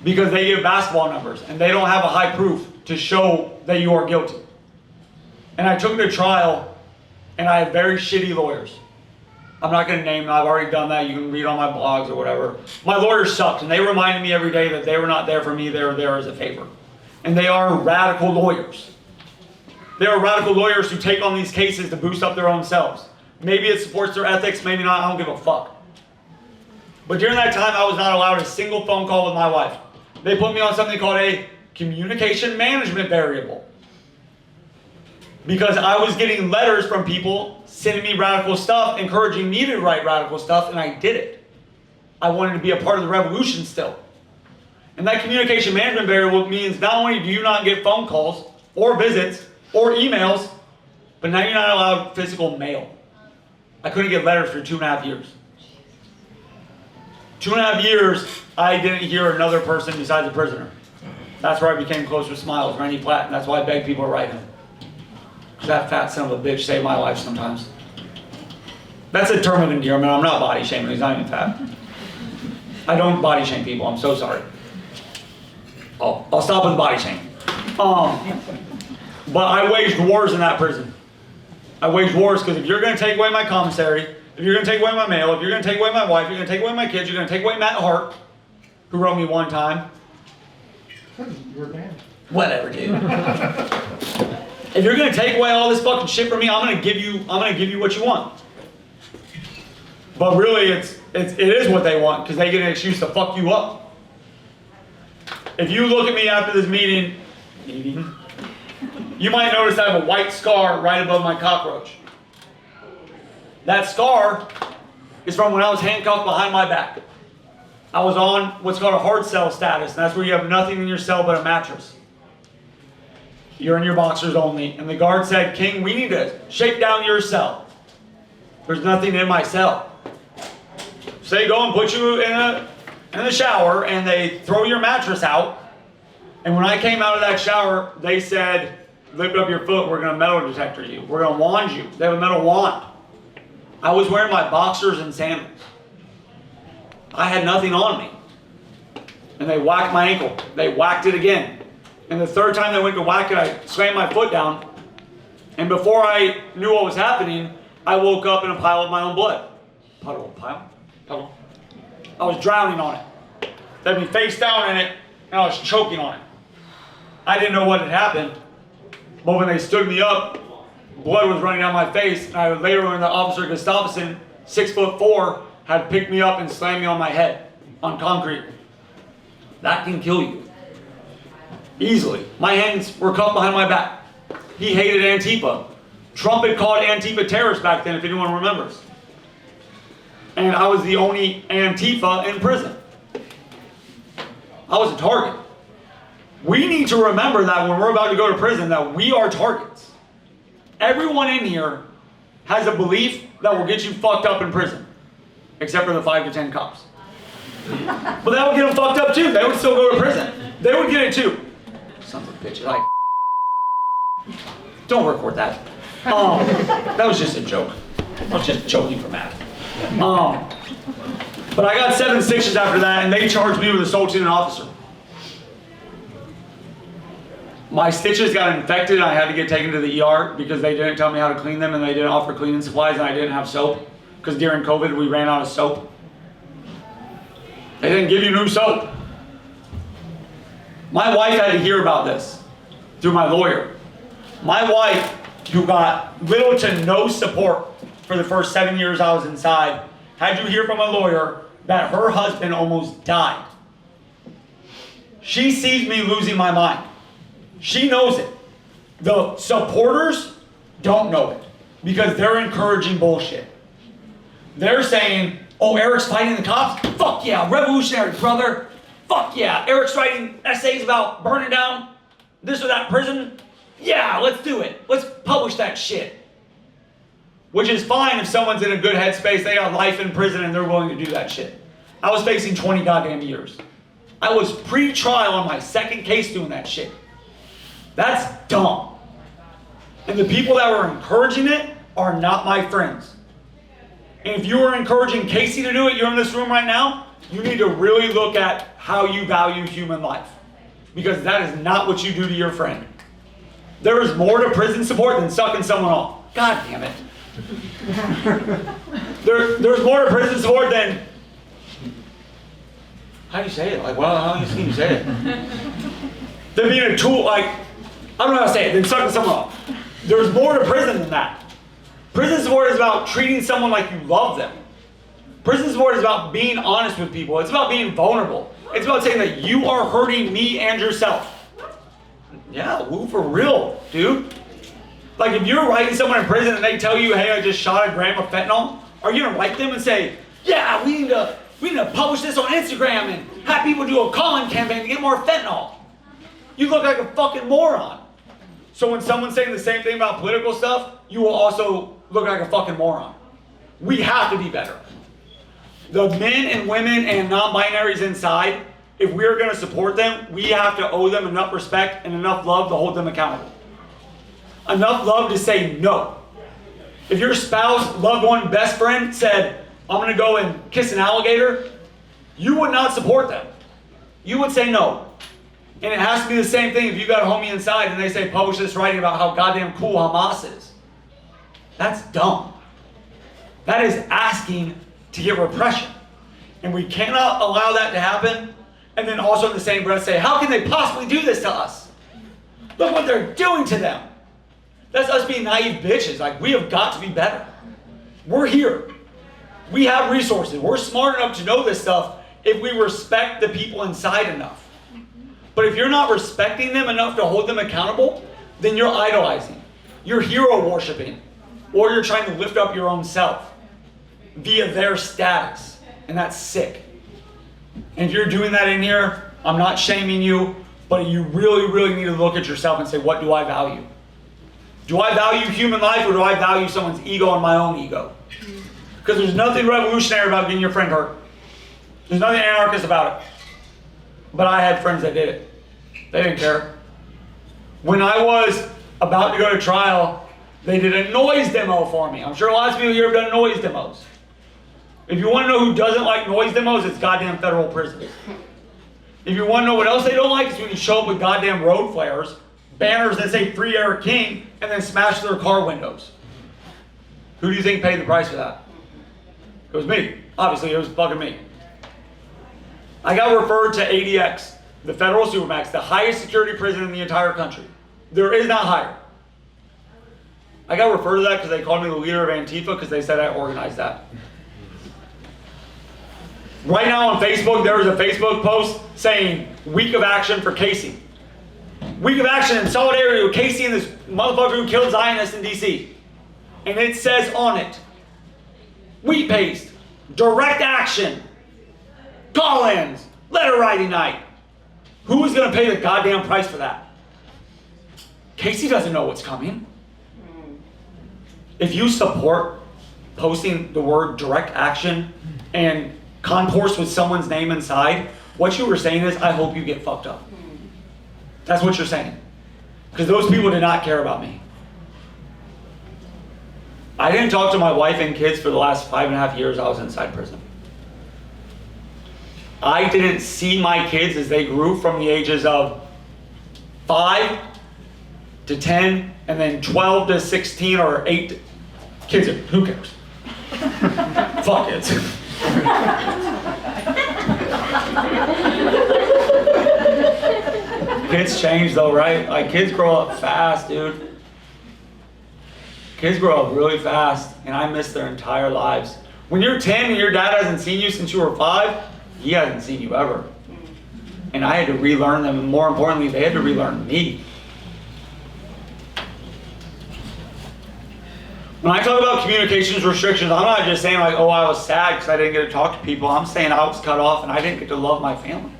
Because they give basketball numbers and they don't have a high proof to show that you are guilty. And I took it to trial and I had very shitty lawyers. I'm not going to name them. I've already done that. You can read on my blogs or whatever. My lawyers sucked and they reminded me every day that they were not there for me. They were there as a favor. And they are radical lawyers. They are radical lawyers who take on these cases to boost up their own selves. Maybe it supports their ethics, maybe not. I don't give a fuck. But during that time, I was not allowed a single phone call with my wife. They put me on something called a communication management variable. Because I was getting letters from people sending me radical stuff, encouraging me to write radical stuff, and I did it. I wanted to be a part of the revolution still. And that communication management variable means not only do you not get phone calls or visits or emails, but now you're not allowed physical mail. I couldn't get letters for 2.5 years. 2.5 years, I didn't hear another person besides a prisoner. That's where I became close with Smiles, Randy Platt, and that's why I beg people to write him. Because that fat son of a bitch saved my life sometimes. That's a term of endearment. I'm not body shaming. He's not even fat. I don't body shame people. I'm so sorry. I'll stop with body shame. But I waged wars in that prison. I waged wars because if you're going to take away my commissary, if you're going to take away my mail, if you're going to take away my wife, you're going to take away my kids, you're going to take away Matt Hart, who wrote me one time.
You're banned.
Whatever, dude. If you're going to take away all this fucking shit from me, I'm going to give you what you want. But really, it is what they want because they get an excuse to fuck you up. If you look at me after this meeting, you might notice I have a white scar right above my cockroach. That scar is from when I was handcuffed behind my back. I was on what's called a hard cell status, and that's where you have nothing in your cell but a mattress. You're in your boxers only. And the guard said, King, we need to shake down your cell. There's nothing in my cell. So they go and put you in the shower, and they throw your mattress out. And when I came out of that shower, they said, lift up your foot, we're going to metal detector you. We're going to wand you. They have a metal wand. I was wearing my boxers and sandals. I had nothing on me. And they whacked my ankle. They whacked it again. And the third time they went to whack it, I slammed my foot down. And before I knew what was happening, I woke up in a pile of my own blood. Puddle. I was drowning on it. They had me face down in it, and I was choking on it. I didn't know what had happened, but when they stood me up, blood was running down my face, and I later learned that Officer Gustafsson, 6'4", had picked me up and slammed me on my head on concrete. That can kill you. Easily. My hands were cuffed behind my back. He hated Antifa. Trump had called Antifa terrorists back then, if anyone remembers. And I was the only Antifa in prison. I was a target. We need to remember that when we're about to go to prison, that we are targets. Everyone in here has a belief that will get you fucked up in prison. Except for the 5 to 10 cops. But that would get them fucked up too. They would still go to prison. They would get it too. Sons of bitches. Don't record that. That was just a joke. I was just joking for Matt. But I got 7 stitches after that, and they charged me with assaulting an officer. My stitches got infected, and I had to get taken to the ER because they didn't tell me how to clean them, and they didn't offer cleaning supplies, and I didn't have soap. Because during COVID, we ran out of soap. They didn't give you new soap. My wife had to hear about this through my lawyer. My wife, who got little to no support for the first 7 years I was inside, had to hear from a lawyer that her husband almost died. She sees me losing my mind. She knows it. The supporters don't know it because they're encouraging bullshit. They're saying, oh, Eric's fighting the cops? Fuck yeah, revolutionary, brother. Fuck yeah, Eric's writing essays about burning down this or that prison? Yeah, let's do it. Let's publish that shit. Which is fine if someone's in a good headspace, they got life in prison and they're willing to do that shit. I was facing 20 goddamn years. I was pre-trial on my second case doing that shit. That's dumb. And the people that were encouraging it are not my friends. And if you were encouraging Casey to do it, you're in this room right now, you need to really look at how you value human life. Because that is not what you do to your friend. There is more to prison support than sucking someone off. God damn it. There's more to prison support than... How do you say it? Like, well, how can you say it? Than being a tool, like, I don't know how to say it, than sucking someone off. There's more to prison than that. Prison support is about treating someone like you love them. Prison support is about being honest with people. It's about being vulnerable. It's about saying that you are hurting me and yourself. Yeah, woo, for real, dude. Like if you're writing someone in prison and they tell you, hey, I just shot a gram of fentanyl, are you gonna write them and say, yeah, we need to publish this on Instagram and have people do a call-in campaign to get more fentanyl? You look like a fucking moron. So when someone's saying the same thing about political stuff, you will also look like a fucking moron. We have to be better. The men and women and non-binaries inside, if we're going to support them, we have to owe them enough respect and enough love to hold them accountable. Enough love to say no. If your spouse, loved one, best friend said, I'm going to go and kiss an alligator, you would not support them. You would say no. And it has to be the same thing if you got a homie inside and they say, publish this writing about how goddamn cool Hamas is. That's dumb. That is asking to get repression. And we cannot allow that to happen and then also in the same breath say, how can they possibly do this to us? Look what they're doing to them. That's us being naive bitches. Like, we have got to be better. We're here. We have resources. We're smart enough to know this stuff if we respect the people inside enough. But if you're not respecting them enough to hold them accountable, then you're idolizing. You're hero worshiping. Or you're trying to lift up your own self via their status. And that's sick. And if you're doing that in here, I'm not shaming you, but you really, really need to look at yourself and say, what do I value? Do I value human life or do I value someone's ego and my own ego? Because there's nothing revolutionary about getting your friend hurt. There's nothing anarchist about it. But I had friends that did it. They didn't care. When I was about to go to trial, they did a noise demo for me. I'm sure lots of people here have done noise demos. If you want to know who doesn't like noise demos, it's goddamn federal prisons. If you want to know what else they don't like, it's when you show up with goddamn road flares, banners that say Free Eric King, and then smash their car windows. Who do you think paid the price for that? It was me. Obviously, it was fucking me. I got referred to ADX, the federal supermax, the highest security prison in the entire country. There is not higher. I got referred to that because they called me the leader of Antifa because they said I organized that. Right now on Facebook, there is a Facebook post saying, week of action for Casey. Week of action in solidarity with Casey and this motherfucker who killed Zionists in DC. And it says on it, wheat paste, direct action, call-ins, letter writing night. Who is going to pay the goddamn price for that? Casey doesn't know what's coming. If you support posting the word direct action and concourse with someone's name inside, what you were saying is, I hope you get fucked up. That's what you're saying. Because those people did not care about me. I didn't talk to my wife and kids for the last 5.5 years I was inside prison. I didn't see my kids as they grew from the ages of 5 to 10 and then 12 to 16 or 8. Kids, who cares? Fuck kids. Kids change though, right? Like kids grow up fast, dude. Kids grow up really fast, and I miss their entire lives. When you're 10 and your dad hasn't seen you since you were 5, he hasn't seen you ever. And I had to relearn them, and more importantly, they had to relearn me. When I talk about communications restrictions, I'm not just saying like, oh, I was sad because I didn't get to talk to people. I'm saying I was cut off and I didn't get to love my family.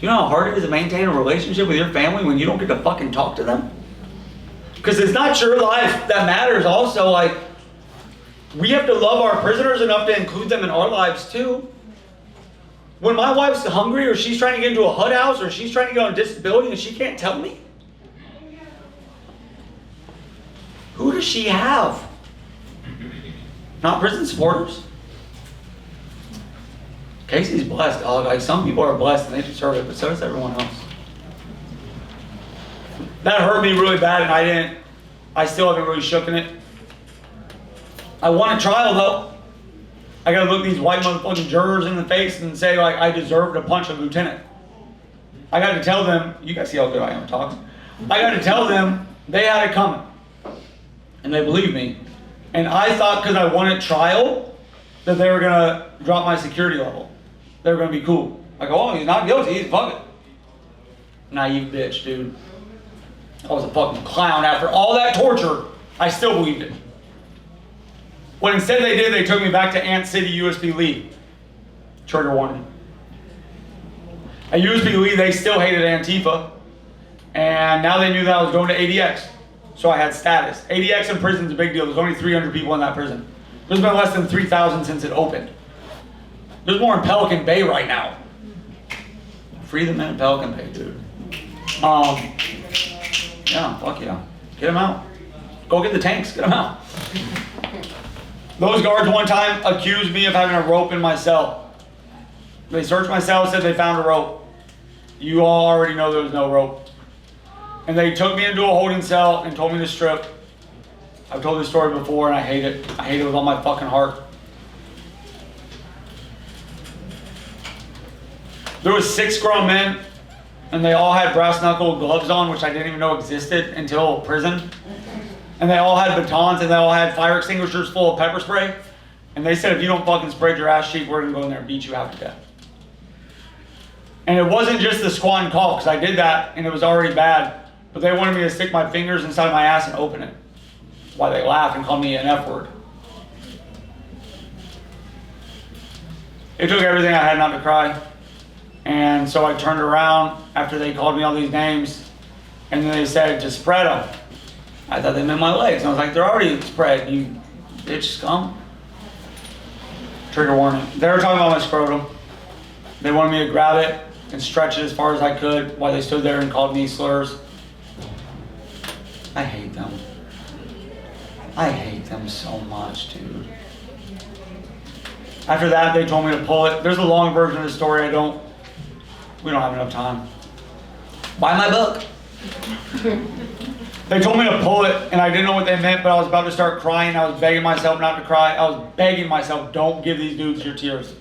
You know how hard it is to maintain a relationship with your family when you don't get to fucking talk to them? Because it's not your life that matters also. Like, we have to love our prisoners enough to include them in our lives too. When my wife's hungry or she's trying to get into a HUD house or she's trying to get on disability and she can't tell me, who does she have? Not prison supporters. Casey's blessed, dog. Like, some people are blessed and they deserve it, but so does everyone else. That hurt me really bad, and I still haven't really shooken it. I won a trial though. I gotta look these white motherfucking jurors in the face and say like, I deserve to punch a lieutenant. I gotta tell them, you guys see how good I am at talking. I gotta tell them they had it coming. And they believed me. And I thought because I won at trial that they were gonna drop my security level. They were gonna be cool. Like, oh, he's not guilty, he's fucking. Naive bitch, dude. I was a fucking clown. After all that torture, I still believed it. What instead they did, they took me back to Ant City USB Lee. Trigger warning. At USB Lee, they still hated Antifa. And now they knew that I was going to ADX. So I had status. ADX in prison is a big deal. There's only 300 people in that prison. There's been less than 3,000 since it opened. There's more in Pelican Bay right now. Free the men in Pelican Bay, dude. Yeah, fuck yeah. Get them out. Go get the tanks, get them out. Those guards one time accused me of having a rope in my cell. They searched my cell and said they found a rope. You all already know there was no rope. And they took me into a holding cell and told me to strip. I've told this story before and I hate it. I hate it with all my fucking heart. There was 6 grown men and they all had brass knuckle gloves on, which I didn't even know existed until prison. And they all had batons and they all had fire extinguishers full of pepper spray. And they said, if you don't fucking spread your ass cheek, we're gonna go in there and beat you half to death. And it wasn't just the squat and cough, because I did that and it was already bad. But they wanted me to stick my fingers inside my ass and open it. Why they laughed and called me an F word. It took everything I had not to cry. And so I turned around after they called me all these names, and then they said to spread them. I thought they meant my legs. And I was like, they're already spread, you bitch scum. Trigger warning. They were talking about my scrotum. They wanted me to grab it and stretch it as far as I could while they stood there and called me slurs. I hate them. I hate them so much, dude. After that, they told me to pull it. There's a long version of the story. We don't have enough time. Buy my book. They told me to pull it, and I didn't know what they meant, but I was about to start crying. I was begging myself not to cry. I was begging myself, don't give these dudes your tears.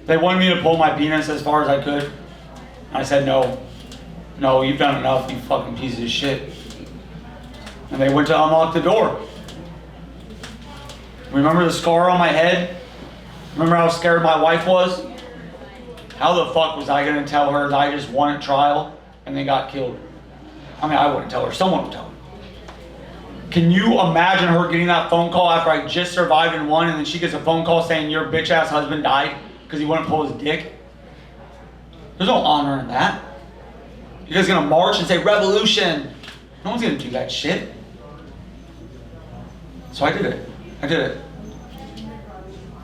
They wanted me to pull my penis as far as I could. I said, no. No, you've done enough, you fucking pieces of shit. And they went to unlock the door. Remember the scar on my head? Remember how scared my wife was? How the fuck was I gonna tell her that I just won at trial and they got killed? I mean, I wouldn't tell her, someone would tell her. Can you imagine her getting that phone call after I just survived and won, and then she gets a phone call saying your bitch ass husband died because he wouldn't pull his dick? There's no honor in that. You guys gonna march and say revolution? No one's gonna do that shit. So I did it. I did it.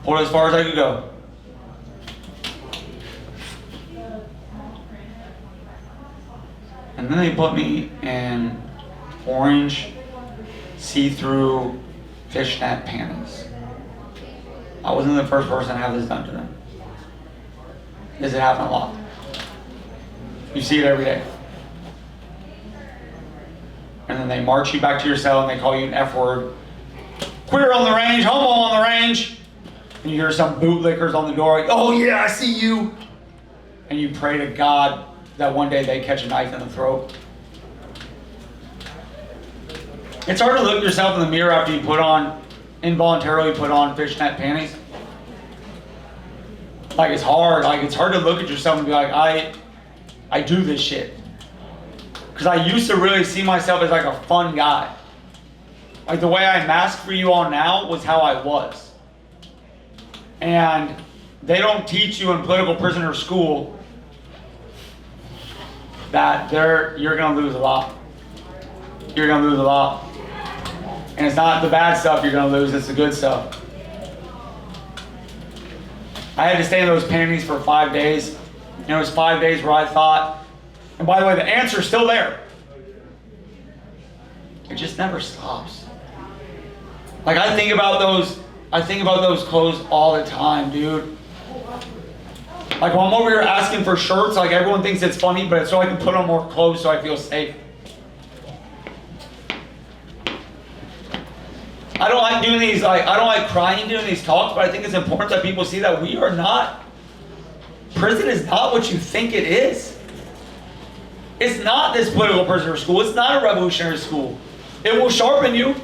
Pulled it as far as I could go. And then they put me in orange, see-through fishnet panties. I wasn't the first person to have this done to them. This has happened a lot. You see it every day. And then they march you back to your cell and they call you an F word. Queer on the range, homo on the range. And you hear some bootlickers on the door like, oh yeah, I see you. And you pray to God that one day they catch a knife in the throat. It's hard to look yourself in the mirror after you involuntarily put on fishnet panties. Like it's hard to look at yourself and be like, I do this shit. Because I used to really see myself as like a fun guy. Like the way I mask for you all now was how I was. And they don't teach you in political prisoner school that you're gonna lose a lot. You're gonna lose a lot. And it's not the bad stuff you're gonna lose, it's the good stuff. I had to stay in those panties for 5 days. And it was 5 days where I thought, and by the way, the answer's still there. It just never stops. Like I think about those clothes all the time, dude. Like when I'm over here asking for shirts, like everyone thinks it's funny, but it's so I can put on more clothes so I feel safe. I don't like doing these, I don't like crying doing these talks, but I think it's important that people see that we are not, prison is not what you think it is. It's not this political prisoner school. It's not a revolutionary school. It will sharpen you.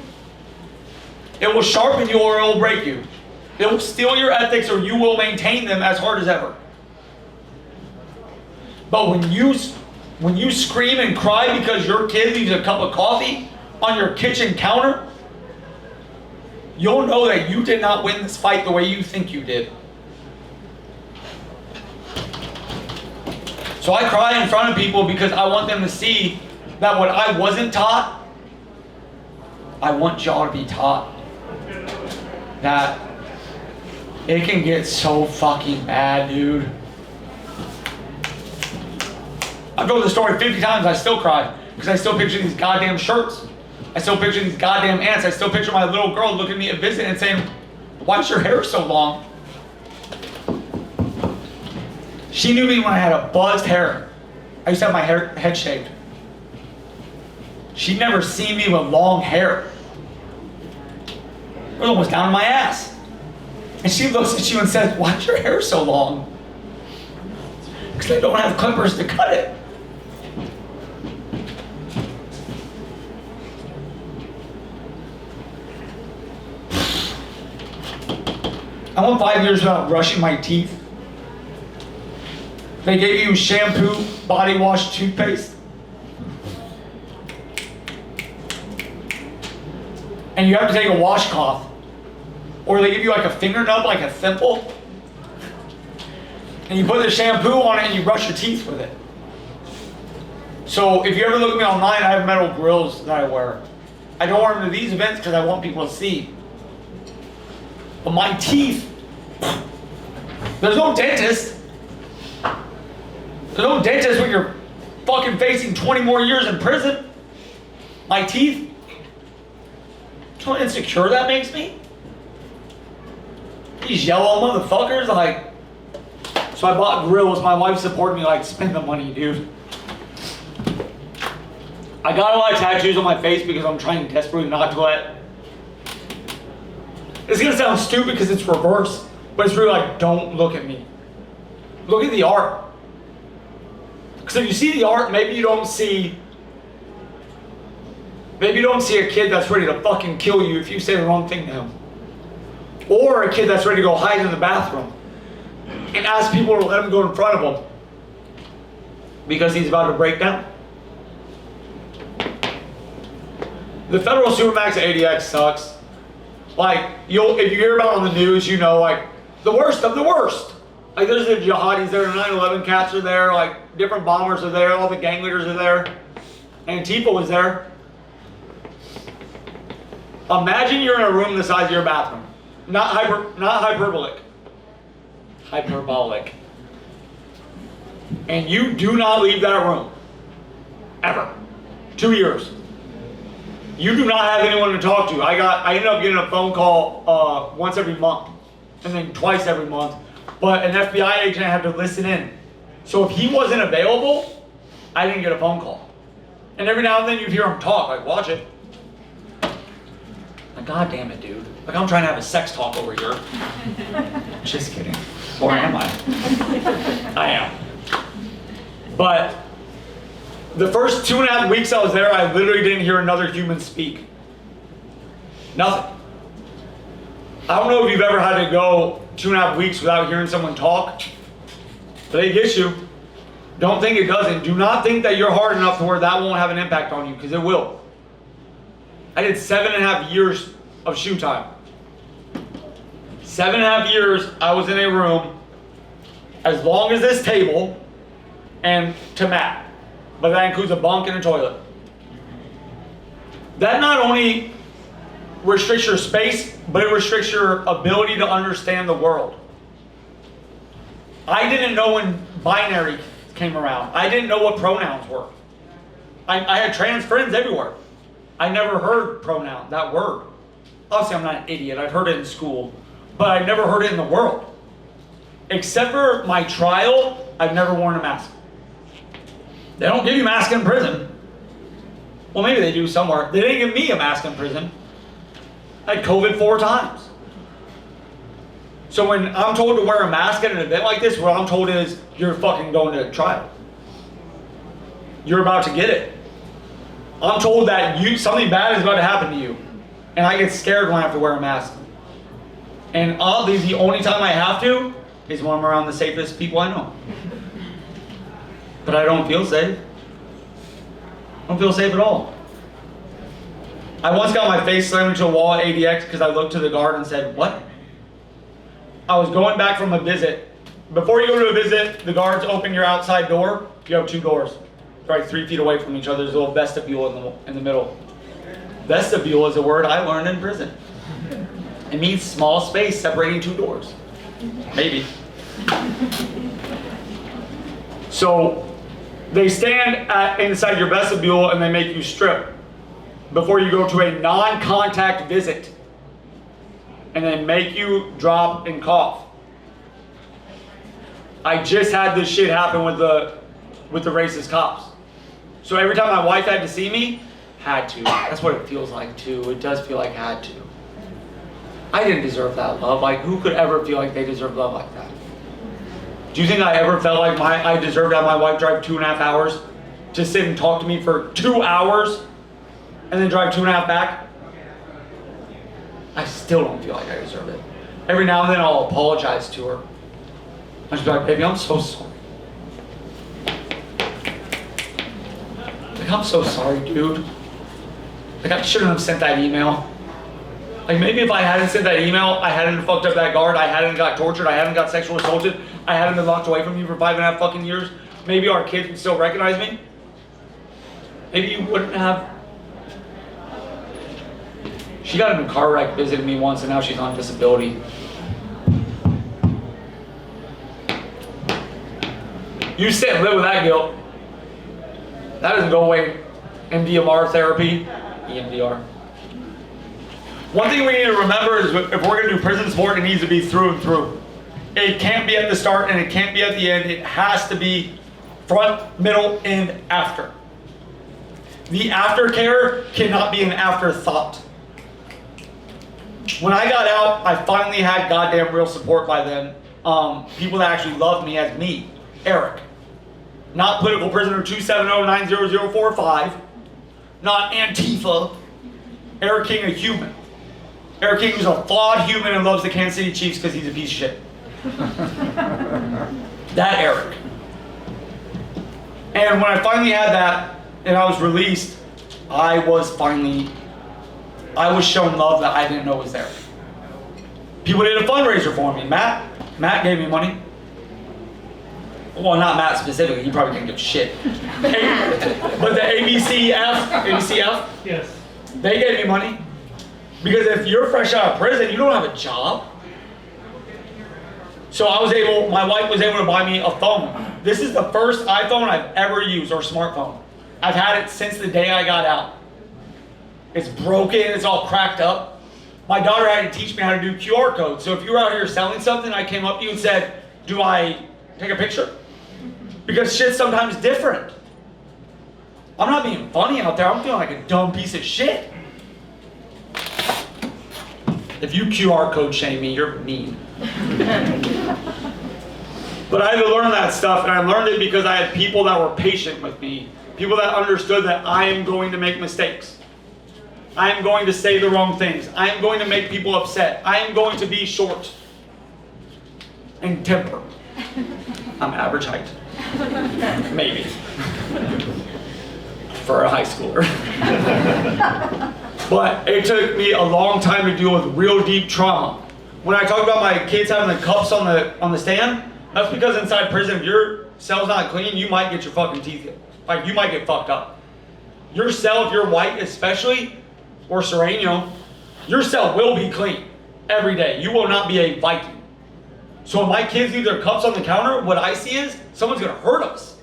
It will sharpen you or it will break you. It will steal your ethics or you will maintain them as hard as ever. But when you scream and cry because your kid leaves a cup of coffee on your kitchen counter, you'll know that you did not win this fight the way you think you did. So I cry in front of people because I want them to see that what I wasn't taught, I want y'all to be taught. That it can get so fucking bad, dude. I've told the story 50 times, I still cry. Because I still picture these goddamn shirts. I still picture these goddamn ants. I still picture my little girl looking at me at visit and saying, why is your hair so long? She knew me when I had a buzzed hair. I used to have my head shaved. She'd never seen me with long hair. It was almost down to my ass. And she looks at you and says, why is your hair so long? Because they don't have clippers to cut it. I went 5 years without brushing my teeth. They gave you shampoo, body wash, toothpaste. And you have to take a washcloth. Or they give you like a finger nub, like a thimble. And you put the shampoo on it and you brush your teeth with it. So if you ever look at me online, I have metal grills that I wear. I don't wear them to these events because I want people to see. But my teeth, there's no dentist. There's no dentist when you're fucking facing 20 more years in prison. My teeth, do you know how insecure that makes me? These yellow motherfuckers, like. So I bought grills. My wife supported me, like, spend the money, dude. I I got a lot of tattoos on my face because I'm trying desperately not to let. It's gonna sound stupid because it's reverse, but it's really like, don't look at me. Look at the art. Because if you see the art, maybe you don't see a kid that's ready to fucking kill you if you say the wrong thing to him. Or a kid that's ready to go hide in the bathroom and ask people to let him go in front of him because he's about to break down. The federal supermax ADX sucks. Like, if you hear about it on the news, you know, like, the worst of the worst. Like, there's the jihadis there, the 9/11 cats are there, like, different bombers are there, all the gang leaders are there. Antifa was there. Imagine you're in a room the size of your bathroom. Not hyperbolic. Hyperbolic. And you do not leave that room. Ever. 2 years. You do not have anyone to talk to. I ended up getting a phone call once every month, and then twice every month. But an FBI agent had to listen in. So if he wasn't available, I didn't get a phone call. And every now and then you'd hear him talk, like, watch it. Like, God damn it, dude. Like, I'm trying to have a sex talk over here. Just kidding. Or am I? I am. But the first 2.5 weeks I was there, I literally didn't hear another human speak. Nothing. I don't know if you've ever had to go 2.5 weeks without hearing someone talk, but it gets you. Don't think it doesn't. Do not think that you're hard enough to where that won't have an impact on you, because it will. I did 7.5 years of shoe time. 7.5 years I was in a room as long as this table and to mat. But that includes a bunk and a toilet. That not only restricts your space, but it restricts your ability to understand the world. I didn't know when binary came around. I didn't know what pronouns were. I had trans friends everywhere. I never heard pronoun, that word. Obviously I'm not an idiot, I've heard it in school, but I never heard it in the world. Except for my trial, I've never worn a mask. They don't give you a mask in prison. Well, maybe they do somewhere. They didn't give me a mask in prison. I had COVID 4 times. So when I'm told to wear a mask at an event like this, what I'm told is, you're fucking going to trial. You're about to get it. I'm told that something bad is about to happen to you. And I get scared when I have to wear a mask. And oddly, the only time I have to is when I'm around the safest people I know. But I don't feel safe. I don't feel safe at all. I once got my face slammed into a wall at ADX because I looked to the guard and said, what? I was going back from a visit. Before you go to a visit, the guards open your outside door. You have 2 doors. They're like 3 feet away from each other. There's a little vestibule in the middle. Vestibule is a word I learned in prison. It means small space separating 2 doors. Maybe. So they stand inside your vestibule and they make you strip before you go to a non-contact visit, and then make you drop and cough. I just had this shit happen with the racist cops. So every time my wife had to see me, had to. That's what it feels like too. It does feel like had to. I didn't deserve that love. Like, who could ever feel like they deserve love like that? Do you think I ever felt like I deserved to have my wife drive 2.5 hours to sit and talk to me for 2 hours and then drive 2.5 back? I still don't feel like I deserve it. Every now and then I'll apologize to her. I'll just be like, baby, I'm so sorry. Like, I'm so sorry, dude. Like, I shouldn't have sent that email. Like, maybe if I hadn't sent that email, I hadn't fucked up that guard, I hadn't got tortured, I hadn't got sexually assaulted, I hadn't been locked away from you for 5.5 fucking years, maybe our kids would still recognize me. Maybe you wouldn't have. She got in a car wreck, visited me once, and now she's on disability. You sit and live with that guilt. That doesn't go away. MDMR therapy, EMDR. One thing we need to remember is if we're going to do prison sport, it needs to be through and through. It can't be at the start and it can't be at the end. It has to be front, middle, and after. The aftercare cannot be an afterthought. When I got out, I finally had goddamn real support by then. People that actually loved me as me, Eric. Not political prisoner 270-90045. Not Antifa. Eric King, a human. Eric King was a flawed human and loves the Kansas City Chiefs because he's a piece of shit. That Eric. And when I finally had that and I was released, I was shown love that I didn't know was there. People did a fundraiser for me. Matt gave me money. Well, not Matt specifically, he probably didn't give shit. But the ABCF,
Yes.
they gave me money. Because if you're fresh out of prison, you don't have a job. So my wife was able to buy me a phone. This is the first iPhone I've ever used, or smartphone. I've had it since the day I got out. It's broken, it's all cracked up. My daughter had to teach me how to do QR codes. So if you were out here selling something, I came up to you and said, do I take a picture? Because shit's sometimes different. I'm not being funny out there, I'm feeling like a dumb piece of shit. If you QR code shame me, you're mean. But I had to learn that stuff, and I learned it because I had people that were patient with me. People that understood that I am going to make mistakes. I am going to say the wrong things. I am going to make people upset. I am going to be short. And temper. I'm average height. Maybe. For a high schooler. But it took me a long time to deal with real deep trauma. When I talk about my kids having the cuffs on the stand, that's because inside prison, if your cell's not clean, you might get your fucking teeth hit. Like, you might get fucked up. Your cell, if you're white especially, or Sereno, your cell will be clean every day. You will not be a Viking. So when my kids leave their cups on the counter, what I see is someone's gonna hurt us.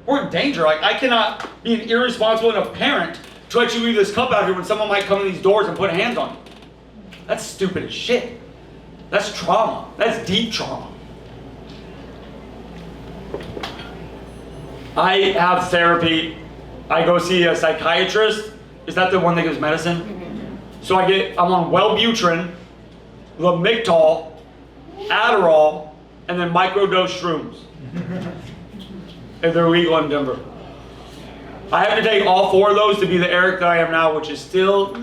We're in danger. Like, I cannot be an irresponsible enough parent to let you leave this cup out here when someone might come in these doors and put hands on you. That's stupid as shit. That's trauma. That's deep trauma. I have therapy. I go see a psychiatrist. Is that the one that gives medicine? Mm-hmm. So I'm on Wellbutrin, Lamictal, Adderall, and then microdose shrooms. If they're legal in Denver. I have to take all 4 of those to be the Eric that I am now, which is still,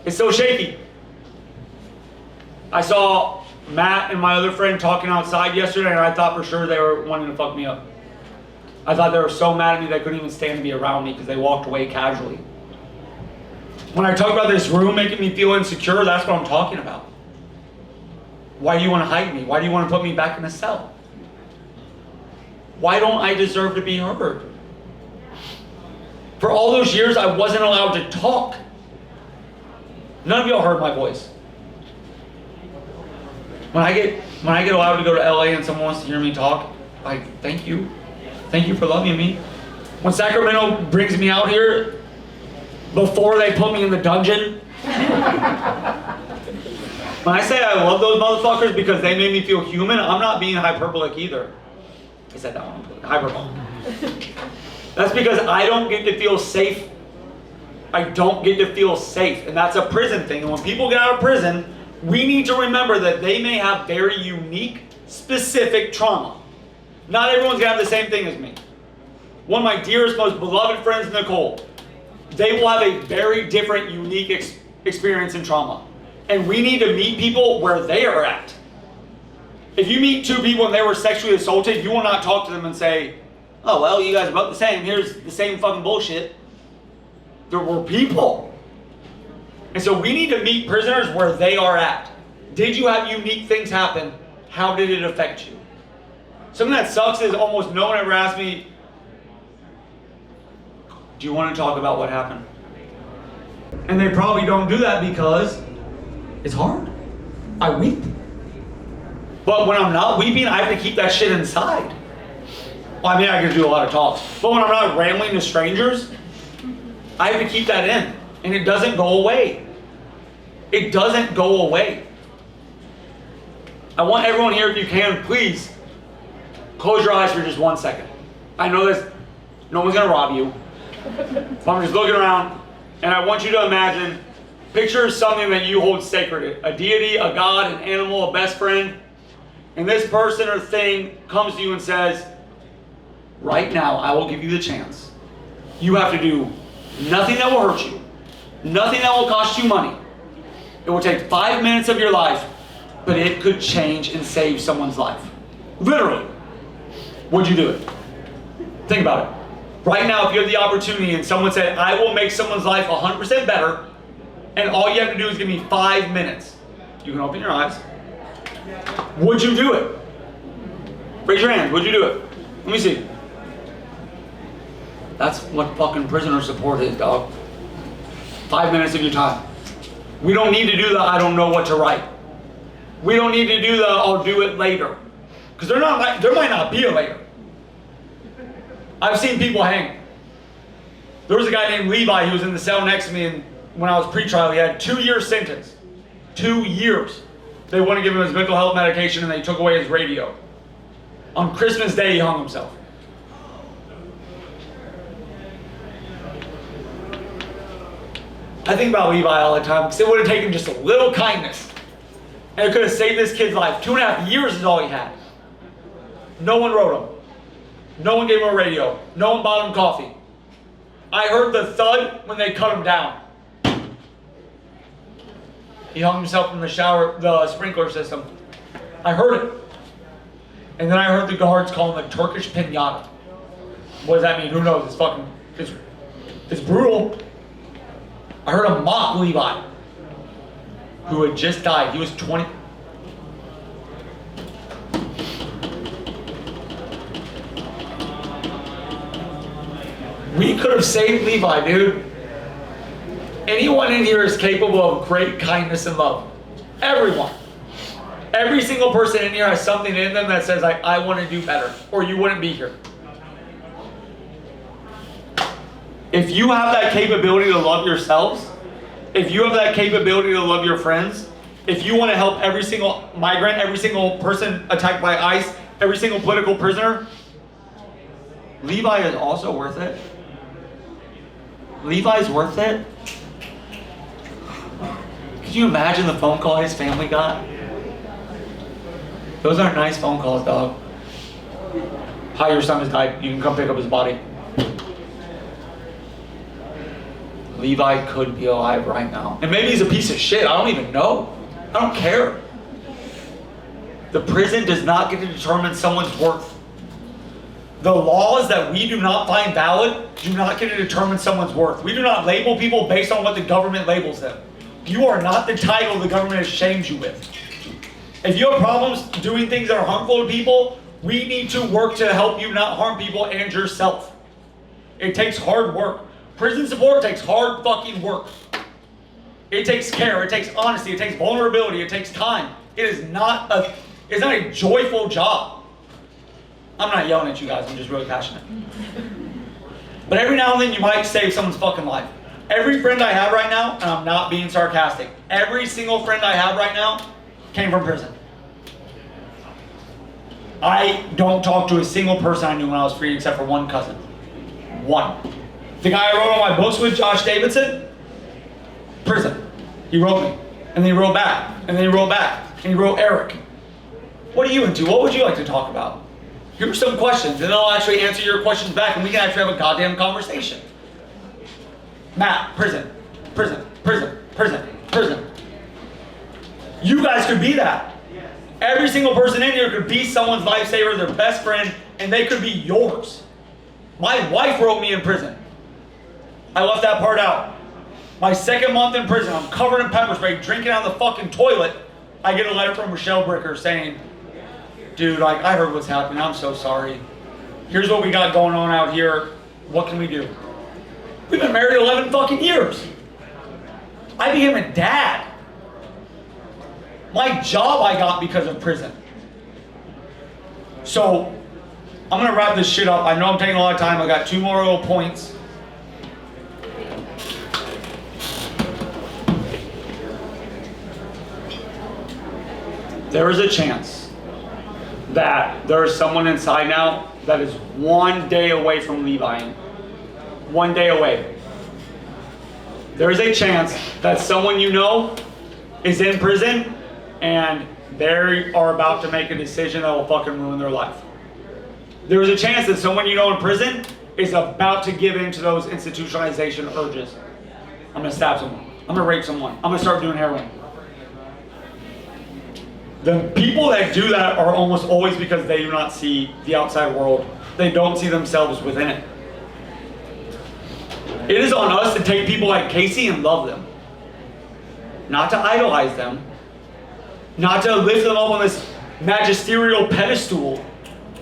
it's so shaky. I saw Matt and my other friend talking outside yesterday, and I thought for sure they were wanting to fuck me up. I thought they were so mad at me they couldn't even stand to be around me because they walked away casually. When I talk about this room making me feel insecure, that's what I'm talking about. Why do you want to hide me? Why do you want to put me back in a cell? Why don't I deserve to be heard? For all those years, I wasn't allowed to talk. None of y'all heard my voice. When I get allowed to go to LA and someone wants to hear me talk, I thank you. Thank you for loving me. When Sacramento brings me out here, before they put me in the dungeon, when I say I love those motherfuckers because they made me feel human, I'm not being hyperbolic either. I said that one, hyperbolic. That's because I don't get to feel safe. I don't get to feel safe, and that's a prison thing. And when people get out of prison, we need to remember that they may have very unique, specific trauma. Not everyone's gonna have the same thing as me. One of my dearest, most beloved friends, Nicole, they will have a very different, unique experience in trauma. And we need to meet people where they are at. If you meet 2 people and they were sexually assaulted, you will not talk to them and say, oh, well, you guys are both the same. Here's the same fucking bullshit. There were people. And so we need to meet prisoners where they are at. Did you have unique things happen? How did it affect you? Something that sucks is almost no one ever asks me, do you want to talk about what happened? And they probably don't do that because it's hard. I weep. But when I'm not weeping, I have to keep that shit inside. Well, I mean, I can do a lot of talks. But when I'm not rambling to strangers, I have to keep that in. And it doesn't go away. It doesn't go away. I want everyone here, if you can, please, close your eyes for just 1 second. I know no one's gonna rob you. So I'm just looking around, and I want you to imagine, picture something that you hold sacred, a deity, a god, an animal, a best friend, and this person or thing comes to you and says, right now, I will give you the chance. You have to do nothing that will hurt you, nothing that will cost you money. It will take 5 minutes of your life, but it could change and save someone's life. Literally. Would you do it? Think about it. Right now, if you have the opportunity and someone said, I will make someone's life 100% better, and all you have to do is give me 5 minutes. You can open your eyes. Would you do it? Raise your hand. Would you do it? Let me see. That's what fucking prisoner support is, dog. 5 minutes of your time. We don't need to do the I don't know what to write. We don't need to do the I'll do it later. Because there might not be a later. I've seen people hang. There was a guy named Levi, he was in the cell next to me, and when I was pre-trial, he had 2-year sentence. 2 years. They wouldn't give him his mental health medication, and they took away his radio. On Christmas Day, he hung himself. I think about Levi all the time, because it would have taken just a little kindness, and it could have saved this kid's life. 2.5 years is all he had. No one wrote him. No one gave him a radio. No one bought him coffee. I heard the thud when they cut him down. He hung himself from the shower, the sprinkler system. I heard it. And then I heard the guards call him a Turkish pinata. What does that mean? Who knows? It's brutal. I heard him mock Levi, who had just died. He was 20. We could have saved Levi, dude. Anyone in here is capable of great kindness and love. Everyone. Every single person in here has something in them that says, I want to do better, or you wouldn't be here. If you have that capability to love yourselves, if you have that capability to love your friends, if you want to help every single migrant, every single person attacked by ICE, every single political prisoner, Levi is also worth it. Levi's worth it. Could you imagine the phone call his family got? Those aren't nice phone calls, dog. Hi, your son has died. You can come pick up his body. Levi could be alive right now. And maybe he's a piece of shit. I don't even know. I don't care. The prison does not get to determine someone's worth. The laws that we do not find valid do not get to determine someone's worth. We do not label people based on what the government labels them. You are not the title the government has shamed you with. If you have problems doing things that are harmful to people, we need to work to help you not harm people and yourself. It takes hard work. Prison support takes hard fucking work. It takes care, it takes honesty, it takes vulnerability, it takes time. It's not a joyful job. I'm not yelling at you guys, I'm just really passionate. But every now and then you might save someone's fucking life. Every friend I have right now, and I'm not being sarcastic, every single friend I have right now came from prison. I don't talk to a single person I knew when I was free except for one cousin. One. The guy I wrote all my books with, Josh Davidson, prison. He wrote me. And then he wrote back. And then he wrote back. And he wrote Eric. What are you into? What would you like to talk about? Here's some questions, and I'll actually answer your questions back, and we can actually have a goddamn conversation. Matt, prison, prison, prison, prison, prison. You guys could be that. Every single person in here could be someone's lifesaver, their best friend, and they could be yours. My wife wrote me in prison. I left that part out. My second month in prison, I'm covered in pepper spray, drinking out of the fucking toilet. I get a letter from Michelle Bricker saying, dude, like, I heard what's happening. I'm so sorry. Here's what we got going on out here. What can we do? We've been married 11 fucking years. I became a dad. My job I got because of prison. So, I'm gonna wrap this shit up. I know I'm taking a lot of time. I got 2 more little points. There is a chance that there is someone inside now that is 1 day away from Leviing. one day away. There is a chance that someone you know is in prison and they are about to make a decision that will fucking ruin their life. There is a chance that someone you know in prison is about to give in to those institutionalization urges. I'm gonna stab someone. I'm gonna rape someone. I'm gonna start doing heroin. The people that do that are almost always because they do not see the outside world. They don't see themselves within it. It is on us to take people like Casey and love them. Not to idolize them. Not to lift them up on this magisterial pedestal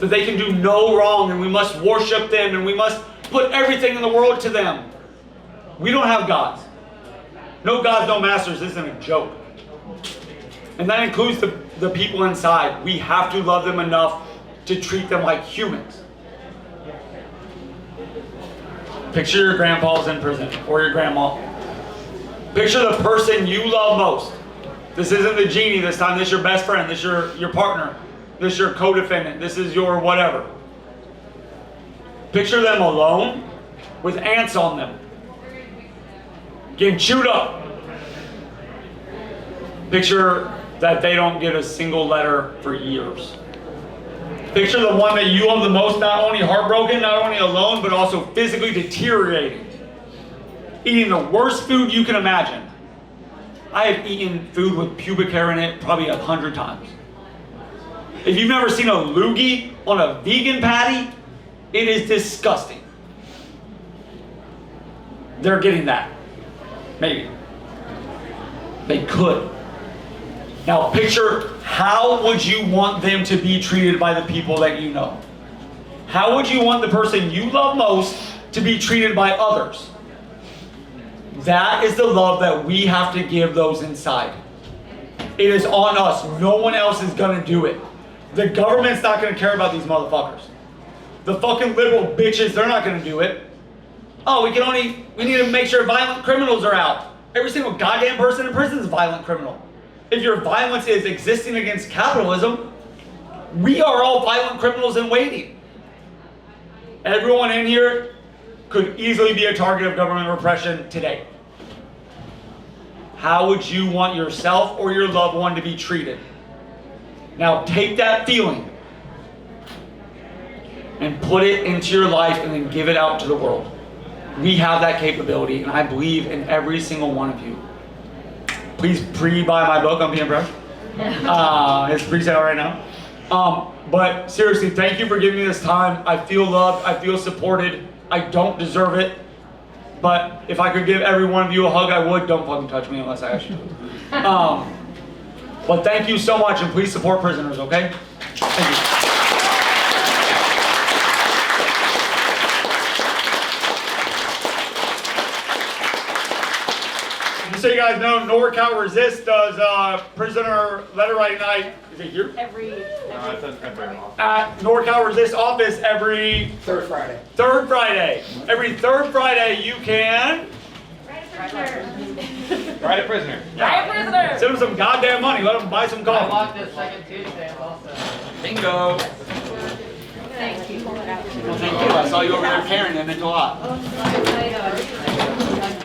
that they can do no wrong and we must worship them and we must put everything in the world to them. We don't have gods. No gods, no masters isn't a joke. And that includes the people inside. We have to love them enough to treat them like humans. Picture your grandpa's in prison, or your grandma. Picture the person you love most. This isn't the genie this time, this is your best friend, this is your partner, this is your co-defendant, this is your whatever. Picture them alone with ants on them, getting chewed up. Picture that they don't get a single letter for years. Picture the one that you love the most, not only heartbroken, not only alone, but also physically deteriorating. Eating the worst food you can imagine. I have eaten food with pubic hair in it probably 100 times. If you've never seen a loogie on a vegan patty, it is disgusting. They're getting that. Maybe. They could. Now picture, how would you want them to be treated by the people that you know? How would you want the person you love most to be treated by others? That is the love that we have to give those inside. It is on us. No one else is gonna do it. The government's not gonna care about these motherfuckers. The fucking liberal bitches, they're not gonna do it. Oh, we need to make sure violent criminals are out. Every single goddamn person in prison is a violent criminal. If your violence is existing against capitalism, we are all violent criminals in waiting. Everyone in here could easily be a target of government repression today. How would you want yourself or your loved one to be treated? Now take that feeling and put it into your life and then give it out to the world. We have that capability, and I believe in every single one of you. Please pre-buy my book on being impressed. It's pre-sale right now. But seriously, thank you for giving me this time. I feel loved. I feel supported. I don't deserve it. But if I could give every one of you a hug, I would. Don't fucking touch me unless I ask you to. But thank you so much, and please support prisoners, okay? Thank you. Just so you guys know, NorCal Resist does prisoner letter writing night. Is it here? At NorCal Resist office every
Third Friday.
Third Friday. Every third Friday you can
Write a prisoner.
send them some goddamn money. Let them buy some
I
coffee.
walked this second Tuesday also.
Bingo.
Thank you.
Thank you. I saw you over there carrying them into a lot.
Oh, my God.